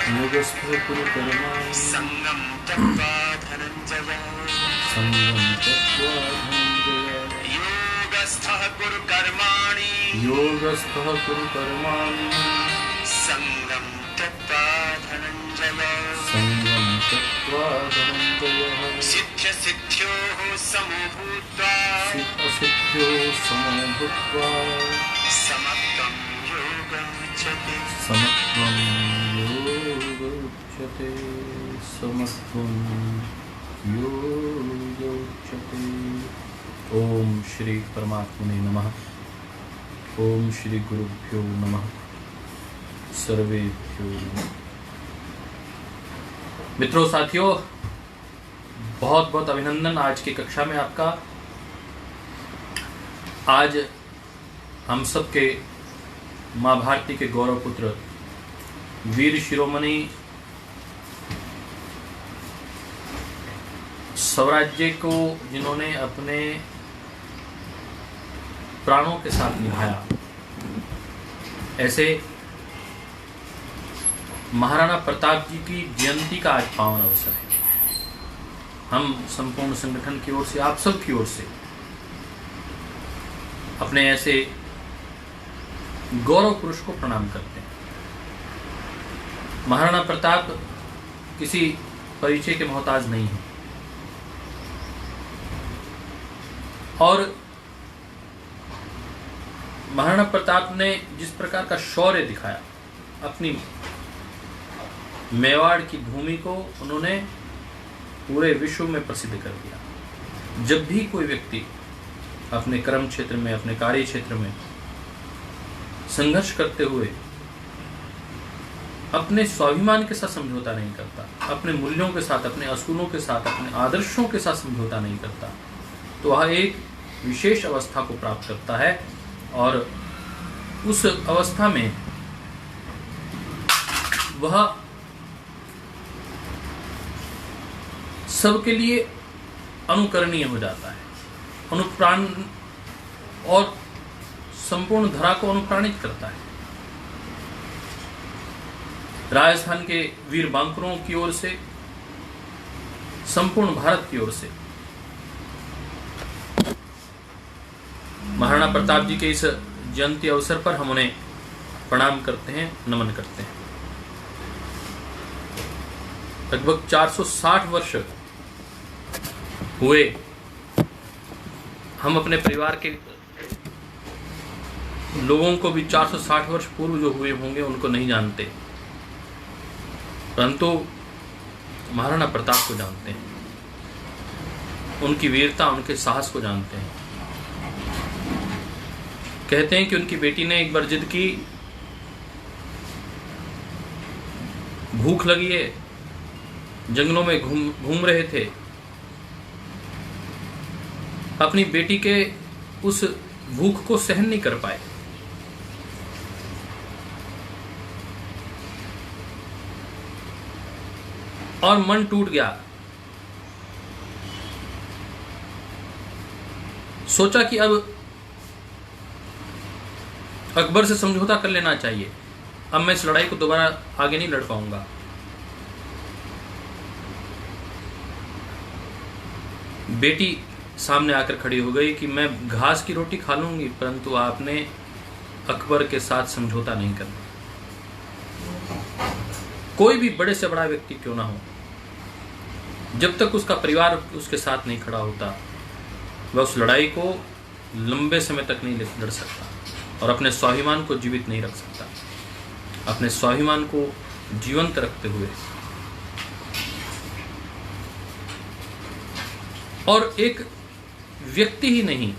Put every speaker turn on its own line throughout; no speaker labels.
योगस्थः कुरु कर्माणि
संगम त्यक्त्वा धनंजय योगस्थः कुरु कर्माणि संगम त्यक्त्वा धनंजय सिद्ध्य सिद्ध्योः समो भूत्वा समत्वं योगमुच्यते
ओम श्री परमात्मने नमः। ओम श्री गुरुभ्यो नमः। सर्वेभ्यो नमः। मित्रों, साथियों, बहुत बहुत अभिनंदन आज की कक्षा में आपका। आज हम सबके माँ भारती के गौरव पुत्र वीर शिरोमणि स्वराज्य को जिन्होंने अपने प्राणों के साथ निभाया, ऐसे महाराणा प्रताप जी की जयंती का आज पावन अवसर है। हम संपूर्ण संगठन की ओर से, आप सब की ओर से अपने ऐसे गौरव पुरुष को प्रणाम करते हैं। महाराणा प्रताप किसी परिचय के मोहताज नहीं है और महाराणा प्रताप ने जिस प्रकार का शौर्य दिखाया, अपनी मेवाड़ की भूमि को उन्होंने पूरे विश्व में प्रसिद्ध कर दिया। जब भी कोई व्यक्ति अपने कर्म क्षेत्र में, अपने कार्य क्षेत्र में संघर्ष करते हुए अपने स्वाभिमान के साथ समझौता नहीं करता, अपने मूल्यों के साथ, अपने असूलों के साथ, अपने आदर्शों के साथ समझौता नहीं करता, तो वह एक विशेष अवस्था को प्राप्त करता है और उस अवस्था में वह सबके लिए अनुकरणीय हो जाता है, अनुप्राण और संपूर्ण धरा को अनुप्राणित करता है। राजस्थान के वीर बांकुरों की ओर से, संपूर्ण भारत की ओर से महाराणा प्रताप जी के इस जयंती अवसर पर हम उन्हें प्रणाम करते हैं, नमन करते हैं। लगभग 460 वर्ष हुए हम अपने परिवार के लोगों को भी 460 वर्ष पूर्व जो हुए होंगे उनको नहीं जानते, परंतु महाराणा प्रताप को जानते हैं, उनकी वीरता, उनके साहस को जानते हैं। कहते हैं कि उनकी बेटी ने एक बार जिद की, भूख लगी है, जंगलों में घूम रहे थे, अपनी बेटी के उस भूख को सहन नहीं कर पाए, और मन टूट गया। सोचा कि अब अकबर से समझौता कर लेना चाहिए, अब मैं इस लड़ाई को दोबारा आगे नहीं लड़ पाऊंगा। बेटी सामने आकर खड़ी हो गई कि मैं घास की रोटी खा लूंगी, परंतु आपने अकबर के साथ समझौता नहीं करना। कोई भी बड़े से बड़ा व्यक्ति क्यों ना हो, जब तक उसका परिवार उसके साथ नहीं खड़ा होता, वह उस लड़ाई को लंबे समय तक नहीं लड़ सकता और अपने स्वाभिमान को जीवित नहीं रख सकता। अपने स्वाभिमान को जीवंत रखते हुए और एक व्यक्ति ही नहीं,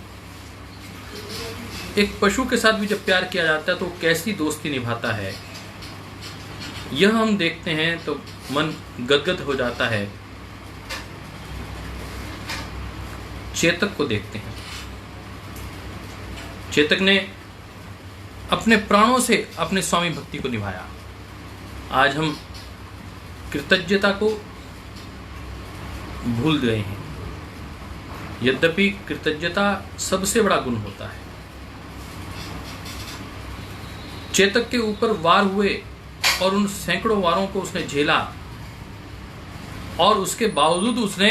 एक पशु के साथ भी जब प्यार किया जाता है तो कैसी दोस्ती निभाता है, यह हम देखते हैं तो मन गदगद हो जाता है। चेतक को देखते हैं, चेतक ने अपने प्राणों से अपने स्वामी भक्ति को निभाया। आज हम कृतज्ञता को भूल गए हैं, यद्यपि कृतज्ञता सबसे बड़ा गुण होता है। चेतक के ऊपर वार हुए और उन सैकड़ों वारों को उसने झेला, और उसके बावजूद उसने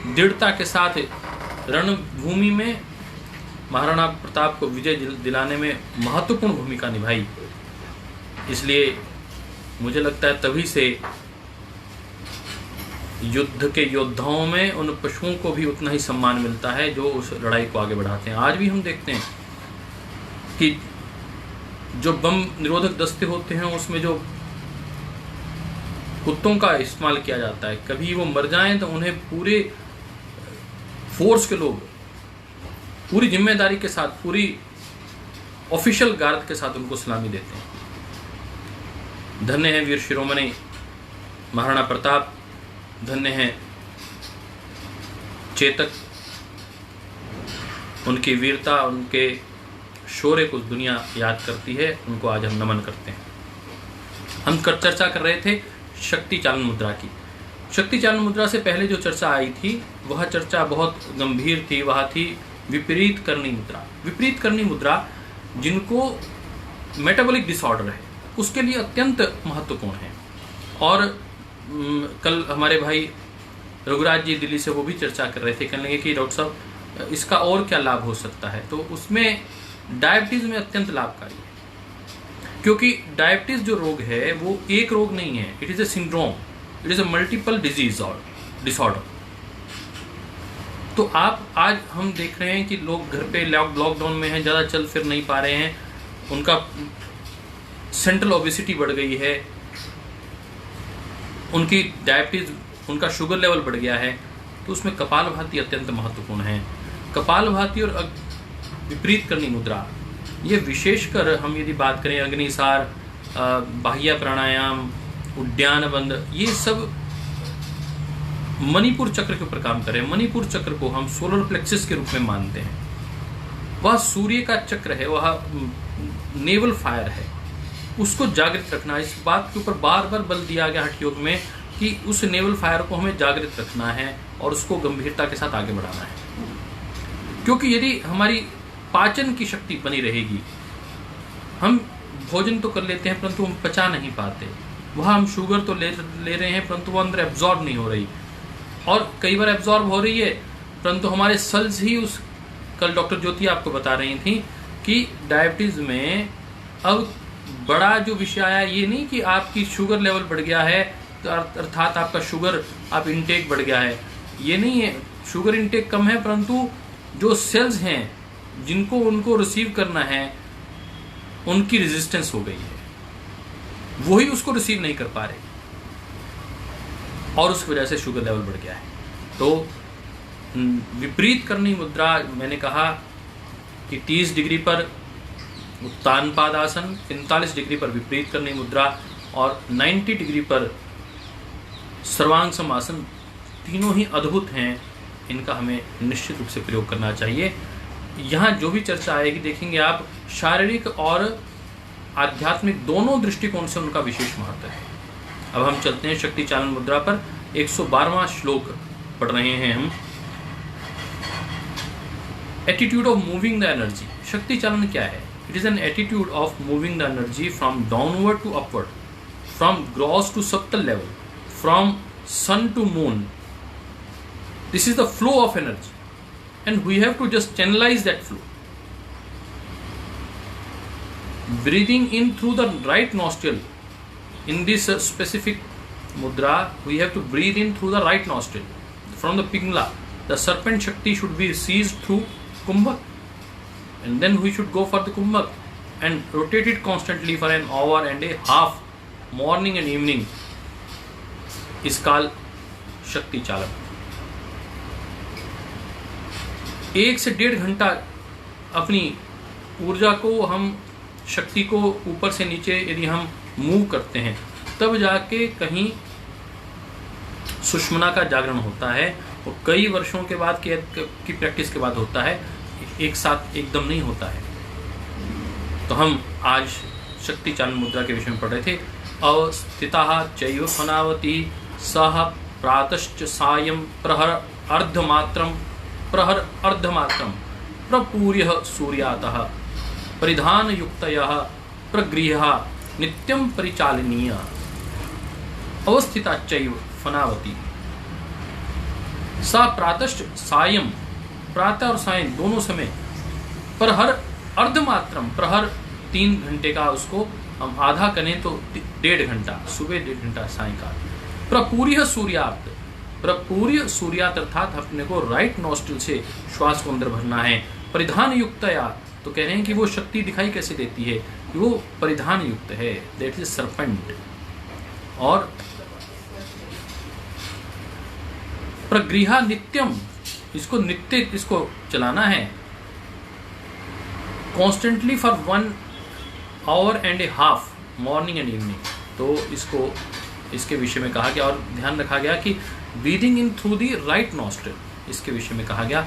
दृढ़ता के साथ रणभूमि में महाराणा प्रताप को विजय दिलाने में महत्वपूर्ण भूमिका निभाई। इसलिए मुझे लगता है तभी से युद्ध के योद्धाओं में उन पशुओं को भी उतना ही सम्मान मिलता है जो उस लड़ाई को आगे बढ़ाते हैं। आज भी हम देखते हैं कि जो बम निरोधक दस्ते होते हैं उसमें जो कुत्तों का इस्तेमाल किया जाता है, कभी वो मर जाएं तो उन्हें पूरे फोर्स के लोग पूरी जिम्मेदारी के साथ, पूरी ऑफिशियल गार्ड के साथ उनको सलामी देते हैं। धन्य है वीर शिरोमणि महाराणा प्रताप, धन्य है चेतक, उनकी वीरता, उनके शौर्य को दुनिया याद करती है, उनको आज हम नमन करते हैं। हम चर्चा कर रहे थे शक्ति चालन मुद्रा की। शक्ति चालन मुद्रा से पहले जो चर्चा आई थी वह चर्चा बहुत गंभीर थी, वह थी विपरीत करनी मुद्रा। विपरीत करनी मुद्रा जिनको मेटाबॉलिक डिसऑर्डर है उसके लिए अत्यंत महत्वपूर्ण है। और कल हमारे भाई रघुराज जी दिल्ली से वो भी चर्चा कर रहे थे, कहने लगे कि डॉक्टर साहब इसका और क्या लाभ हो सकता है। तो उसमें डायबिटीज़ में अत्यंत लाभकारी है, क्योंकि डायबिटीज़ जो रोग है वो एक रोग नहीं है, it is a syndrome, it is a multiple disease और डिसऑर्डर। तो आप आज हम देख रहे हैं कि लोग घर पे लॉकडाउन में हैं, ज़्यादा चल फिर नहीं पा रहे हैं, उनका सेंट्रल ओबेसिटी बढ़ गई है, उनकी डायबिटीज़, उनका शुगर लेवल बढ़ गया है। तो उसमें कपालभाति अत्यंत महत्वपूर्ण है। कपालभाति और विपरीत करनी मुद्रा, ये विशेषकर हम यदि बात करें अग्निसार, बाह्य प्राणायाम, उद्यान बंद, ये सब मणिपुर चक्र के ऊपर काम कर रहे हैं। मणिपुर चक्र को हम सोलर प्लेक्सिस के रूप में मानते हैं। वह सूर्य का चक्र है, वह नेवल फायर है, उसको जागृत रखना। इस बात के ऊपर बार बार बल दिया गया हठ योग में कि उस नेवल फायर को हमें जागृत रखना है और उसको गंभीरता के साथ आगे बढ़ाना है। क्योंकि यदि हमारी पाचन की शक्ति बनी रहेगी, हम भोजन तो कर लेते हैं परंतु हम पचा नहीं पाते, वहाँ हम शुगर तो ले रहे हैं परंतु वो अंदर एब्जॉर्ब नहीं हो रही, और कई बार एब्जॉर्ब हो रही है परंतु हमारे सेल्स ही उस, कल डॉक्टर ज्योति आपको बता रही थी कि डायबिटीज़ में अब बड़ा जो विषय आया ये नहीं कि आपकी शुगर लेवल बढ़ गया है तो अर्थात आपका शुगर आप इनटेक बढ़ गया है, ये नहीं है। शुगर इनटेक कम है परंतु जो सेल्स हैं जिनको उनको रिसीव करना है उनकी रेजिस्टेंस हो गई है, वही उसको रिसीव नहीं कर पा रहे और उस वजह से शुगर लेवल बढ़ गया है। तो विपरीत करनी मुद्रा, मैंने कहा कि 30 डिग्री पर उत्तान पादासन, 45 डिग्री पर विपरीत करनी मुद्रा और 90 डिग्री पर सर्वांग समासन, तीनों ही अद्भुत हैं। इनका हमें निश्चित रूप से प्रयोग करना चाहिए। यहाँ जो भी चर्चा आएगी देखेंगे आप, शारीरिक और आध्यात्मिक दोनों दृष्टिकोण से उनका विशेष महत्व है। अब हम चलते हैं शक्ति चालन मुद्रा पर। 112वां श्लोक पढ़ रहे हैं हम। Attitude of moving the energy. शक्ति चालन क्या है? It is an attitude of moving the energy from downward to upward, from gross to subtle level, from sun to moon. This is the flow of energy and we have to just channelize that flow. Breathing in through the right nostril. In this specific mudra, we have to breathe in through the right nostril. From the Pingala, the serpent Shakti should be seized through Kumbhak, and then we should go for the Kumbhak and rotate it constantly for an hour and a half, morning and evening. इस काल शक्ति चालन 1 से 1.5 घंटा अपनी ऊर्जा को, हम शक्ति को ऊपर से नीचे यदि हम मूव करते हैं तब जाके कहीं सुषुम्ना का जागरण होता है, और कई वर्षों के बाद की प्रैक्टिस के बाद होता है, एक साथ एकदम नहीं होता है। तो हम आज शक्ति चालन मुद्रा के विषय में पढ़ रहे थे। अवस्थिता चैव फनावती सह प्रातश्च सायं प्रहर अर्धमात्रं प्रपूर्यः सूर्यातः परिधानयुक्तयः प्रगृह्य नित्यम परिचालनीय अवस्थिता चैव फनावती। सा प्रातश्च सायं, प्रातः और सायं दोनों समय, पर हर अर्धमात्रम, प्रहर 3 घंटे का उसको हम आधा करें तो 1.5 घंटा, सुबह 1.5 घंटा सायंकाल। प्रपूर्य सूर्यार्थ, प्रपूर्य सूर्यार्थ अर्थात अपने को राइट नॉस्ट्रिल से श्वास को अंदर भरना है। परिधान युक्तया, तो कह रहे हैं कि वो शक्ति दिखाई कैसे देती है कि वो परिधान युक्त है, दैट इज सरपेंट। और प्रगृहा नित्यम, इसको नित्य इसको चलाना है constantly for 1 hour and a half morning and evening. तो इसको इसके विषय में कहा गया और ध्यान रखा गया कि breathing in through the right nostril, इसके विषय में कहा गया।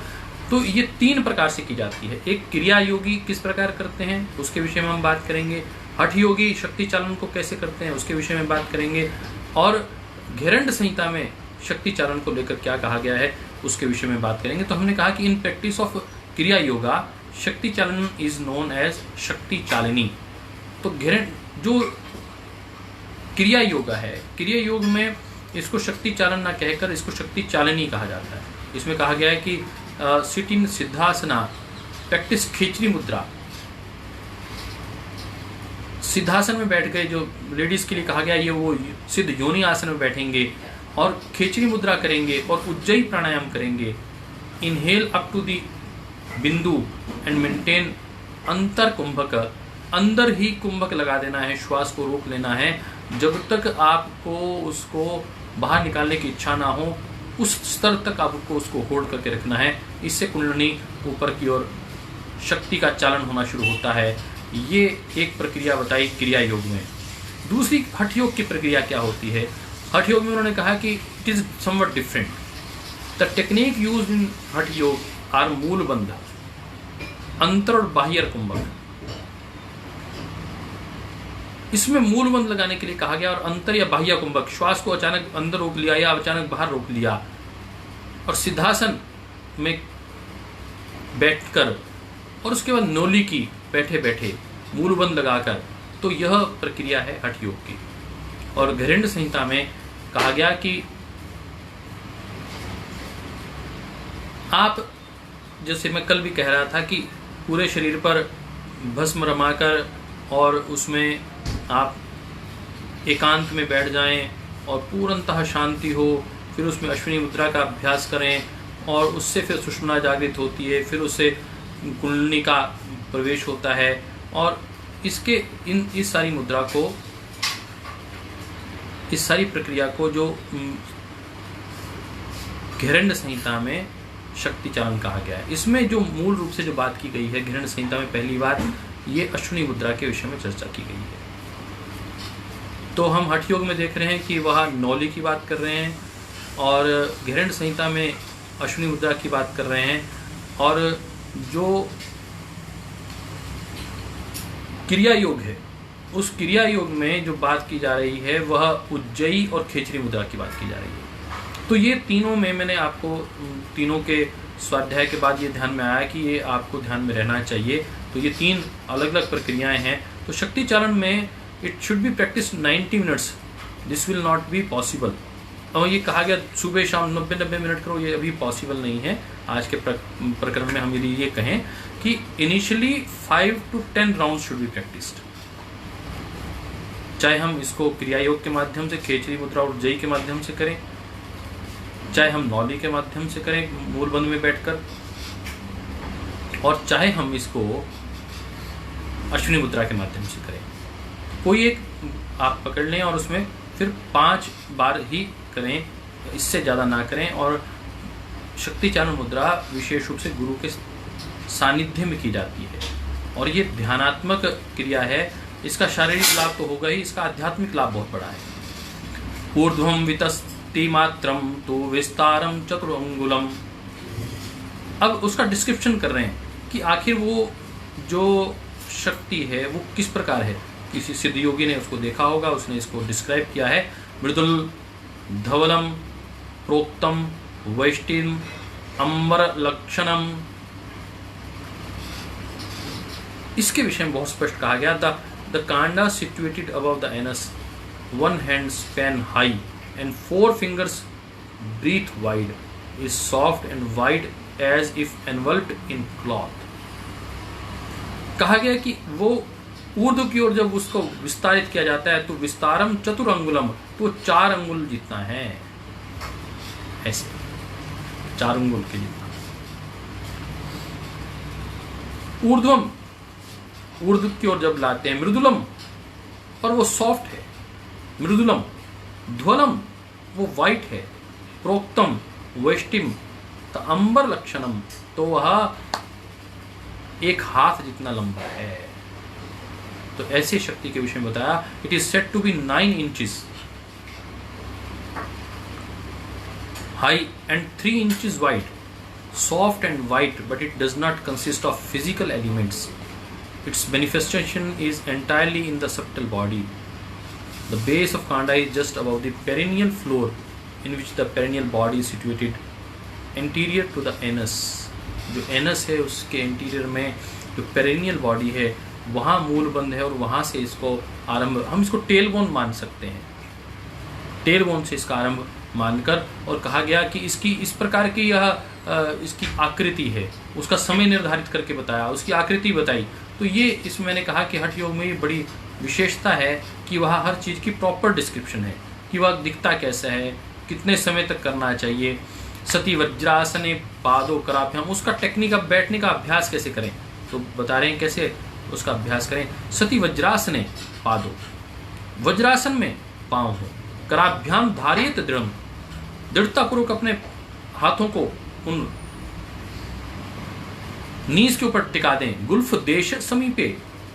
तो ये 3 प्रकार से की जाती है। एक क्रिया योगी किस प्रकार करते हैं उसके विषय में हम बात करेंगे, हठ योगी शक्ति चालन को कैसे करते हैं उसके विषय में बात करेंगे, और घेरंड संहिता में शक्ति चालन को लेकर क्या कहा गया है उसके विषय में बात करेंगे। तो हमने कहा कि in practice of kriya yoga शक्ति चालन इज नोन एज शक्ति चालिनी। तो घेरंड जो क्रिया योगा है, क्रिया योग में इसको शक्ति चालन ना कहकर इसको शक्ति चालिनी कहा जाता है। इसमें कहा गया है कि सिट इन सिद्धासना, प्रैक्टिस खिचड़ी मुद्रा। सिद्धासन में बैठ गए, जो लेडीज के लिए कहा गया ये वो सिद्ध योनि आसन में बैठेंगे और खिचड़ी मुद्रा करेंगे और उज्जयी प्राणायाम करेंगे। इनहेल अप टू दी बिंदु एंड मेंटेन अंतर कुंभक, अंदर ही कुंभक लगा देना है, श्वास को रोक लेना है जब तक आपको उसको बाहर निकालने की इच्छा ना हो, उस स्तर तक आपको उसको होल्ड करके रखना है। इससे कुंडलिनी ऊपर की ओर शक्ति का चालन होना शुरू होता है। ये एक प्रक्रिया बताई क्रिया योग में। दूसरी हठ योग की प्रक्रिया क्या होती है? हठ योग में उन्होंने कहा कि it is somewhat different. The technique used in हठ योग आर मूल बंध, अंतर और बाह्य कुंभक। इसमें मूल बंध लगाने के लिए कहा गया और अंतर या बाह्य कुंभक, श्वास को अचानक अंदर रोक लिया या अचानक बाहर रोक लिया, और सिद्धासन में बैठकर और उसके बाद नौली की बैठे बैठे मूल बंध लगाकर। तो यह प्रक्रिया है हठ योग की। और घेरंड संहिता में कहा गया कि आप, जैसे मैं कल भी कह रहा था कि पूरे शरीर पर भस्म रमाकर और उसमें आप एकांत में बैठ जाएं और पूर्णतः शांति हो, फिर उसमें अश्विनी मुद्रा का अभ्यास करें और उससे फिर सुषुम्ना जागृत होती है, फिर उससे कुंडलिनी का प्रवेश होता है। और इसके इस सारी मुद्रा को, इस सारी प्रक्रिया को जो घेरंड संहिता में शक्ति चालन कहा गया है। इसमें जो मूल रूप से जो बात की गई है घेरंड संहिता में, पहली बात ये अश्विनी मुद्रा के विषय में चर्चा की गई है। तो हम हठ योग में देख रहे हैं कि वह नौली की बात कर रहे हैं और घेरंड संहिता में अश्विनी मुद्रा की बात कर रहे हैं। और जो क्रिया योग है उस क्रिया योग में जो बात की जा रही है वह उज्जयी और खेचरी मुद्रा की बात की जा रही है। तो ये तीनों में मैंने आपको तीनों के स्वाध्याय के बाद ये ध्यान में आया कि ये आपको ध्यान में रहना चाहिए। तो ये 3 अलग अलग प्रक्रियाएं हैं। तो शक्ति चालन में it should be practice 90 minutes, this will not be possible. और ये कहा गया सुबह शाम 90 मिनट करो, ये अभी पॉसिबल नहीं है। आज के प्रकरण में हम यदि ये कहें कि initially 5 to 10 round should be practised, चाहे हम इसको क्रिया योग के माध्यम से, खेचरी मुद्रा और उज्जयी के माध्यम से करें, चाहे हम नौली के माध्यम से करें मूल बंध में बैठकर, और चाहे हम इसको अश्विनी मुद्रा के माध्यम से करें। कोई एक आप पकड़ लें और उसमें फिर 5 बार ही करें, इससे ज़्यादा ना करें। और शक्ति चालन मुद्रा विशेष रूप से गुरु के सानिध्य में की जाती है और ये ध्यानात्मक क्रिया है। इसका शारीरिक लाभ तो होगा ही, इसका आध्यात्मिक लाभ बहुत बड़ा है। ऊर्ध्वम वितस्ति मात्रम तो विस्तारम चतुरंगुलम। अब उसका डिस्क्रिप्शन कर रहे हैं कि आखिर वो जो शक्ति है वो किस प्रकार है। किसी सिद्ध योगी ने उसको देखा होगा, उसने इसको डिस्क्राइब किया है। मृदुल धवलम प्रोक्तम वैष्टिम अंबर लक्षणम। इसके विषय में बहुत स्पष्ट कहा गया। The the Kanda situated above the anus, one hand span high and 4 fingers breadth wide, is soft and white as if enveloped in cloth. कहा गया कि वो ऊर्ध्व की ओर जब उसको विस्तारित किया जाता है तो विस्तारम चतुरंगुलम, तो 4 अंगुल जितना है, ऐसे 4 अंगुल के जितना। ऊर्ध्वम, ऊर्ध्व की ओर जब लाते हैं, मृदुलम, और वो सॉफ्ट है, मृदुलम। ध्वलम, वो वाइट है। प्रोक्तम वेष्टिम त अंबर लक्षणम, तो वह 1 हाथ जितना लंबा है। तो ऐसी शक्ति के विषय में बताया। It is said to be 9 inches high and 3 inches wide, soft and white, but it does not consist of physical elements. Its manifestation is entirely in the subtle body. The base of Kanda is just above the perineal floor, in which the perineal body is situated anterior to the anus. जो anus है उसके interior में जो perennial body है वहाँ मूल बंध है, और वहाँ से इसको आरंभ, हम इसको टेल बोन मान सकते हैं, टेल बोन से इसका आरंभ मानकर। और कहा गया कि इसकी इस प्रकार की यह इसकी आकृति है, उसका समय निर्धारित करके बताया, उसकी आकृति बताई। तो ये इसमें मैंने कहा कि हठ योग में ये बड़ी विशेषता है कि वह हर चीज़ की प्रॉपर डिस्क्रिप्शन है कि वह दिखता कैसा है, कितने समय तक करना चाहिए। सती वज्रासने पादो कराभ्याम, उसका टेक्निक, अब बैठने का अभ्यास कैसे करें, तो बता रहे हैं कैसे उसका अभ्यास करें। सती वज्रासने पादो, वज्रासन में पाँव हो, कराभ्याम धारित दृढ़, दृढ़तापूर्वक अपने हाथों को उन नीज के ऊपर टिका दें। गुल्फ देश समीपे,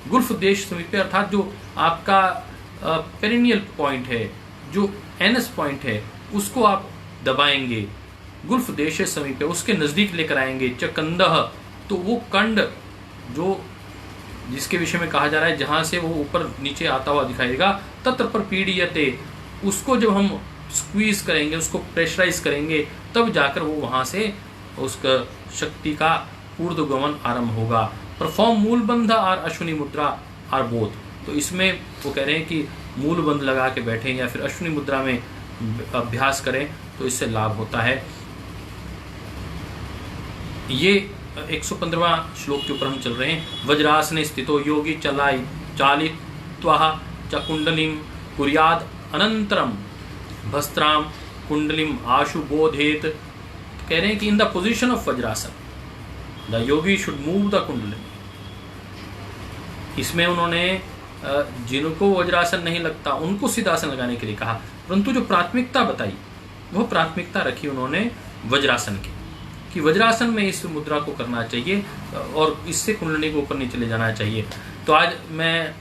गुल्फ देश समीपे अर्थात जो आपका पेरिनियल पॉइंट है, जो एनस पॉइंट है, उसको आप दबाएंगे। गुल्फ देश समीपे, उसके नजदीक लेकर आएंगे। चकंदह, तो वो कंड जो जिसके विषय में कहा जा रहा है जहां से वो ऊपर नीचे आता हुआ दिखाई देगा, तत्र पर पीड़ियते, उसको जब हम स्क्वीज करेंगे, उसको प्रेशराइज करेंगे, तब जाकर वो वहां से उसका शक्ति का ऊर्ध्वगमन आरंभ होगा। परफॉर्म मूलबंध और अश्विनी मुद्रा आर बोथ, तो इसमें वो कह रहे हैं कि मूलबंध लगा के बैठें या फिर अश्विनी मुद्रा में अभ्यास करें तो इससे लाभ होता है। ये 115वां श्लोक के ऊपर हम चल रहे हैं। वज्रासने स्थितो योगी चालित्वा च कुंडलिम कुर्याद अनंतरम भस्त्राम कुंडलिम आशु बोधेत। कह रहे हैं कि in the position of Vajrasana the yogi should move the Kundalini. इसमें उन्होंने जिनको वज्रासन नहीं लगता उनको सिद्धासन लगाने के लिए कहा, परंतु जो प्राथमिकता बताई वह प्राथमिकता रखी उन्होंने वज्रासन की, कि वज्रासन में इस मुद्रा को करना चाहिए और इससे कुंडली को ऊपर नीचे ले जाना चाहिए। तो आज मैं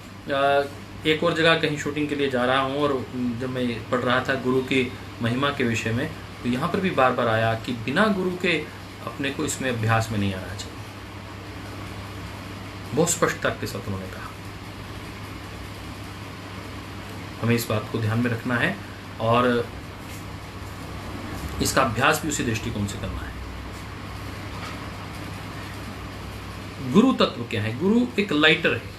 एक और जगह कहीं शूटिंग के लिए जा रहा हूँ, और जब मैं पढ़ रहा था गुरु की महिमा के विषय में, तो यहाँ पर भी बार बार आया कि बिना गुरु के अपने को इसमें अभ्यास में नहीं आना चाहिए। बहुत स्पष्टता के साथ उन्होंने कहा। हमें इस बात को ध्यान में रखना है और इसका अभ्यास भी उसी दृष्टिकोण से करना है। गुरु तत्व क्या है? गुरु एक लाइटर है,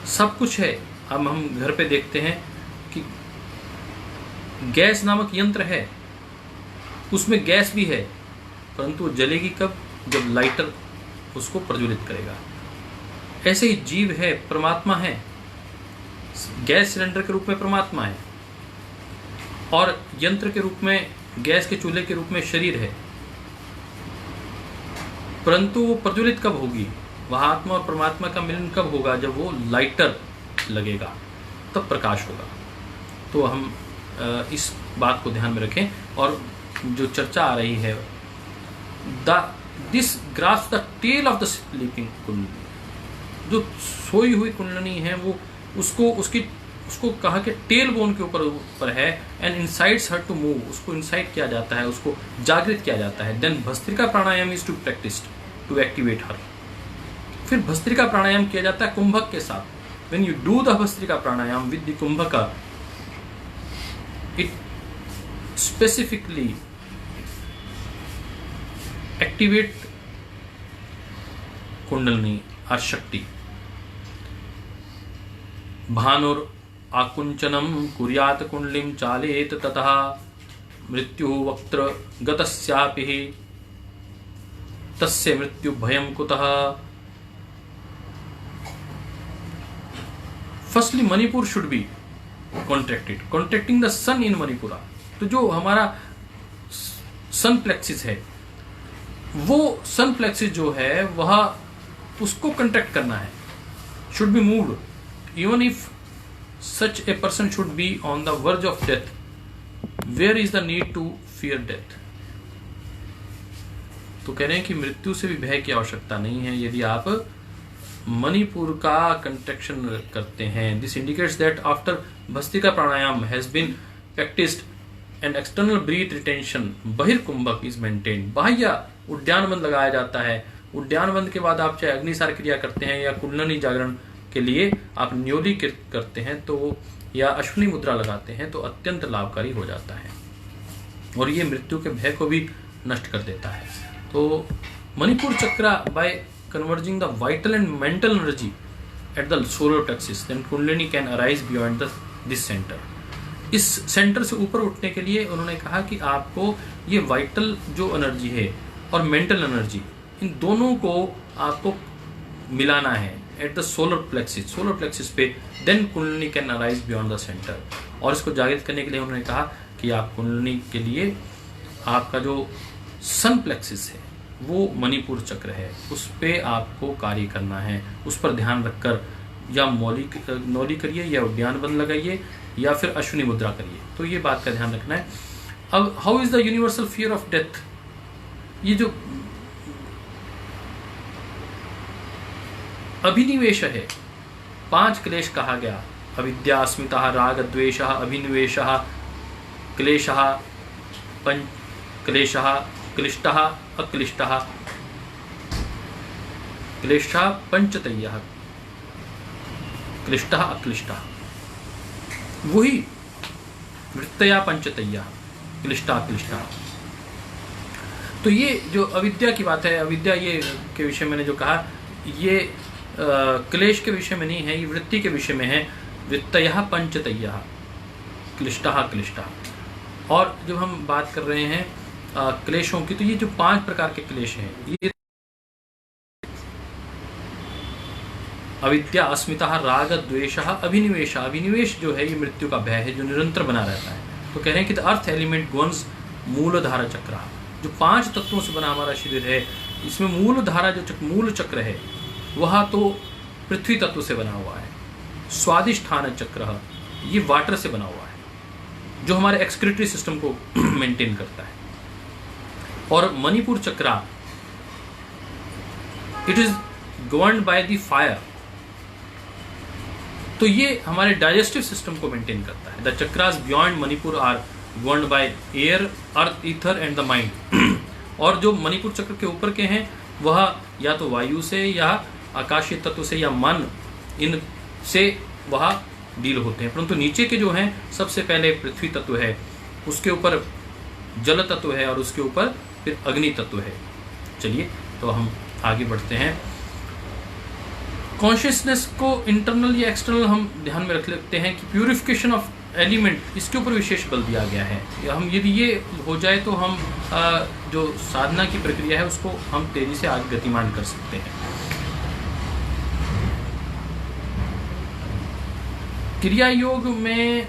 सब कुछ है। अब हम घर पे देखते हैं कि गैस नामक यंत्र है, उसमें गैस भी है, परंतु जलेगी कब? जब लाइटर उसको प्रज्वलित करेगा। ऐसे ही जीव है, परमात्मा है, गैस सिलेंडर के रूप में परमात्मा है, और यंत्र के रूप में, गैस के चूल्हे के रूप में शरीर है। परंतु वो प्रज्वलित कब होगी? वह आत्मा और परमात्मा का मिलन कब होगा? जब वो लाइटर लगेगा, तब प्रकाश होगा। तो हम इस बात को ध्यान में रखें। और जो चर्चा आ रही है, this grasp the tail of the sleeping kundali, जो सोई हुई कुंडली है वो उसको कहा कि टेल बोन के ऊपर है, and incites her to move, उसको इनसाइट किया जाता है, उसको जागृत किया जाता है। Then Bhastrika pranayama is to practise to activate her. फिर भस्त्रिका प्राणायाम किया जाता है कुंभक के साथ। When you do the Bhastrika pranayama with the kumbhak, it specifically activate Kundalini और शक्ति। भानुर आकुंचनम कुर्यात कुंडलिम चालेत ततः मृत्यु वक्त्र गतस्यापि तस्य मृत्यु भयम कुतः। Firstly Manipur should be contracting the sun in Manipura. तो जो हमारा सन प्लेक्सिस है, वो सन प्लेक्सिस जो है वह उसको कंट्रैक्ट करना है, should be moved even if such a person should be on the verge of death. Where is the need to fear death. तो कह रहे हैं कि मृत्यु से भी भय की आवश्यकता नहीं है यदि आप मणिपुर का कंट्रैक्शन करते हैं। This indicates that after Bhastrika pranayama has been practised and external breath retention बहिर्कुंभक इज मेंटेन्ड। बाह्य उद्यान बंद लगाया जाता है। उद्यान बंद के बाद आप चाहे अग्निसार क्रिया करते हैं या कुंडलिनी जागरण के लिए आप न्योली करते हैं तो या अश्विनी मुद्रा लगाते हैं तो अत्यंत लाभकारी हो जाता है और ये मृत्यु के भय को भी नष्ट कर देता है। तो मणिपुर चक्र bye converging the vital and mental energy at the solar plexus, then Kundalini can arise beyond this center. इस सेंटर से ऊपर उठने के लिए उन्होंने कहा कि आपको ये वाइटल जो एनर्जी है और मेंटल एनर्जी, इन दोनों को आपको मिलाना है एट द सोलर प्लेक्सिस पे। Then kundalini can arise beyond the centre. और इसको जागृत करने के लिए उन्होंने कहा कि आप कुंडलिनी के लिए आपका जो सन प्लेक्सिस है वो मणिपुर चक्र है, उस पे आपको कार्य करना है। उस पर ध्यान रखकर या नौली करिए या उद्यान बंद लगाइए या फिर अश्विनी मुद्रा करिए। तो ये बात का ध्यान रखना है। अब how is the universal fear of death. ये जो अभिनिवेश है, 5 क्लेश कहा गया, अविद्या, अस्मिता, राग, द्वेष, अभिनिवेश, क्लेश, क्लेश, क्लिष्ट, अक्लिष्ट, क्लेश पंचतय्य, क्लिष्ट अक्लिष्ट, वही वृत्तया पंचतय्य, क्लिष्ट अक्लिष्ट। तो ये जो अविद्या की बात है, अविद्या ये के विषय मैंने जो कहा, ये क्लेश के विषय में नहीं है, ये वृत्ति के विषय में है। वृत्तया पंचतय्य, क्लिष्ट क्लिष्ट। और जब हम बात कर रहे हैं क्लेशों की, तो ये जो 5 प्रकार के क्लेश हैं, ये अविद्या, अस्मिता, राग, द्वेष, अभिनिवेश। अभिनिवेश जो है ये मृत्यु का भय है जो निरंतर बना रहता है। तो कह रहे हैं कि द अर्थ एलिमेंट गवर्न्स मूलधारा चक्र। जो 5 तत्वों से बना हमारा शरीर है, इसमें मूलधारा जो मूल चक्र है वह तो पृथ्वी तत्व से बना हुआ है। स्वादिष्ठान चक्र ये वाटर से बना हुआ है जो हमारे एक्सक्रीटरी सिस्टम को मेंटेन करता है। और Manipura chakra it is governed by the fire, तो ये हमारे डाइजेस्टिव सिस्टम को मेंटेन करता है। The chakras beyond Manipura are governed by air, earth, ether and the mind. और जो मणिपुर चक्र के ऊपर के हैं वह या तो वायु से या आकाशीय तत्व से या मन, इन से वह डील होते हैं। परंतु नीचे के जो हैं, सबसे पहले पृथ्वी तत्व है, उसके ऊपर जल तत्व है और उसके ऊपर फिर अग्नि तत्व है। चलिए तो हम आगे बढ़ते हैं। कॉन्शियसनेस को इंटरनल या एक्सटर्नल हम ध्यान में रख लेते हैं कि प्यूरिफिकेशन ऑफ एलिमेंट, इसके ऊपर विशेष बल दिया गया है। हम यदि ये हो जाए तो हम जो साधना की प्रक्रिया है उसको हम तेजी से आगे गतिमान कर सकते हैं। क्रिया योग में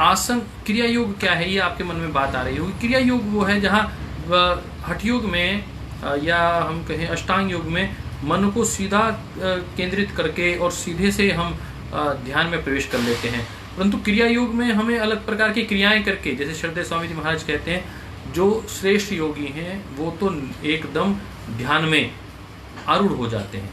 आसन, क्रिया योग क्या है, ये आपके मन में बात आ रही होगी। क्रिया योग वो है जहाँ हठ योग में या हम कहें अष्टांग योग में मन को सीधा केंद्रित करके और सीधे से हम ध्यान में प्रवेश कर लेते हैं। परंतु क्रिया योग में हमें अलग प्रकार की क्रियाएं करके, जैसे श्रद्धेय स्वामी जी महाराज कहते हैं, जो श्रेष्ठ योगी हैं वो तो एकदम ध्यान में आरूढ़ हो जाते हैं।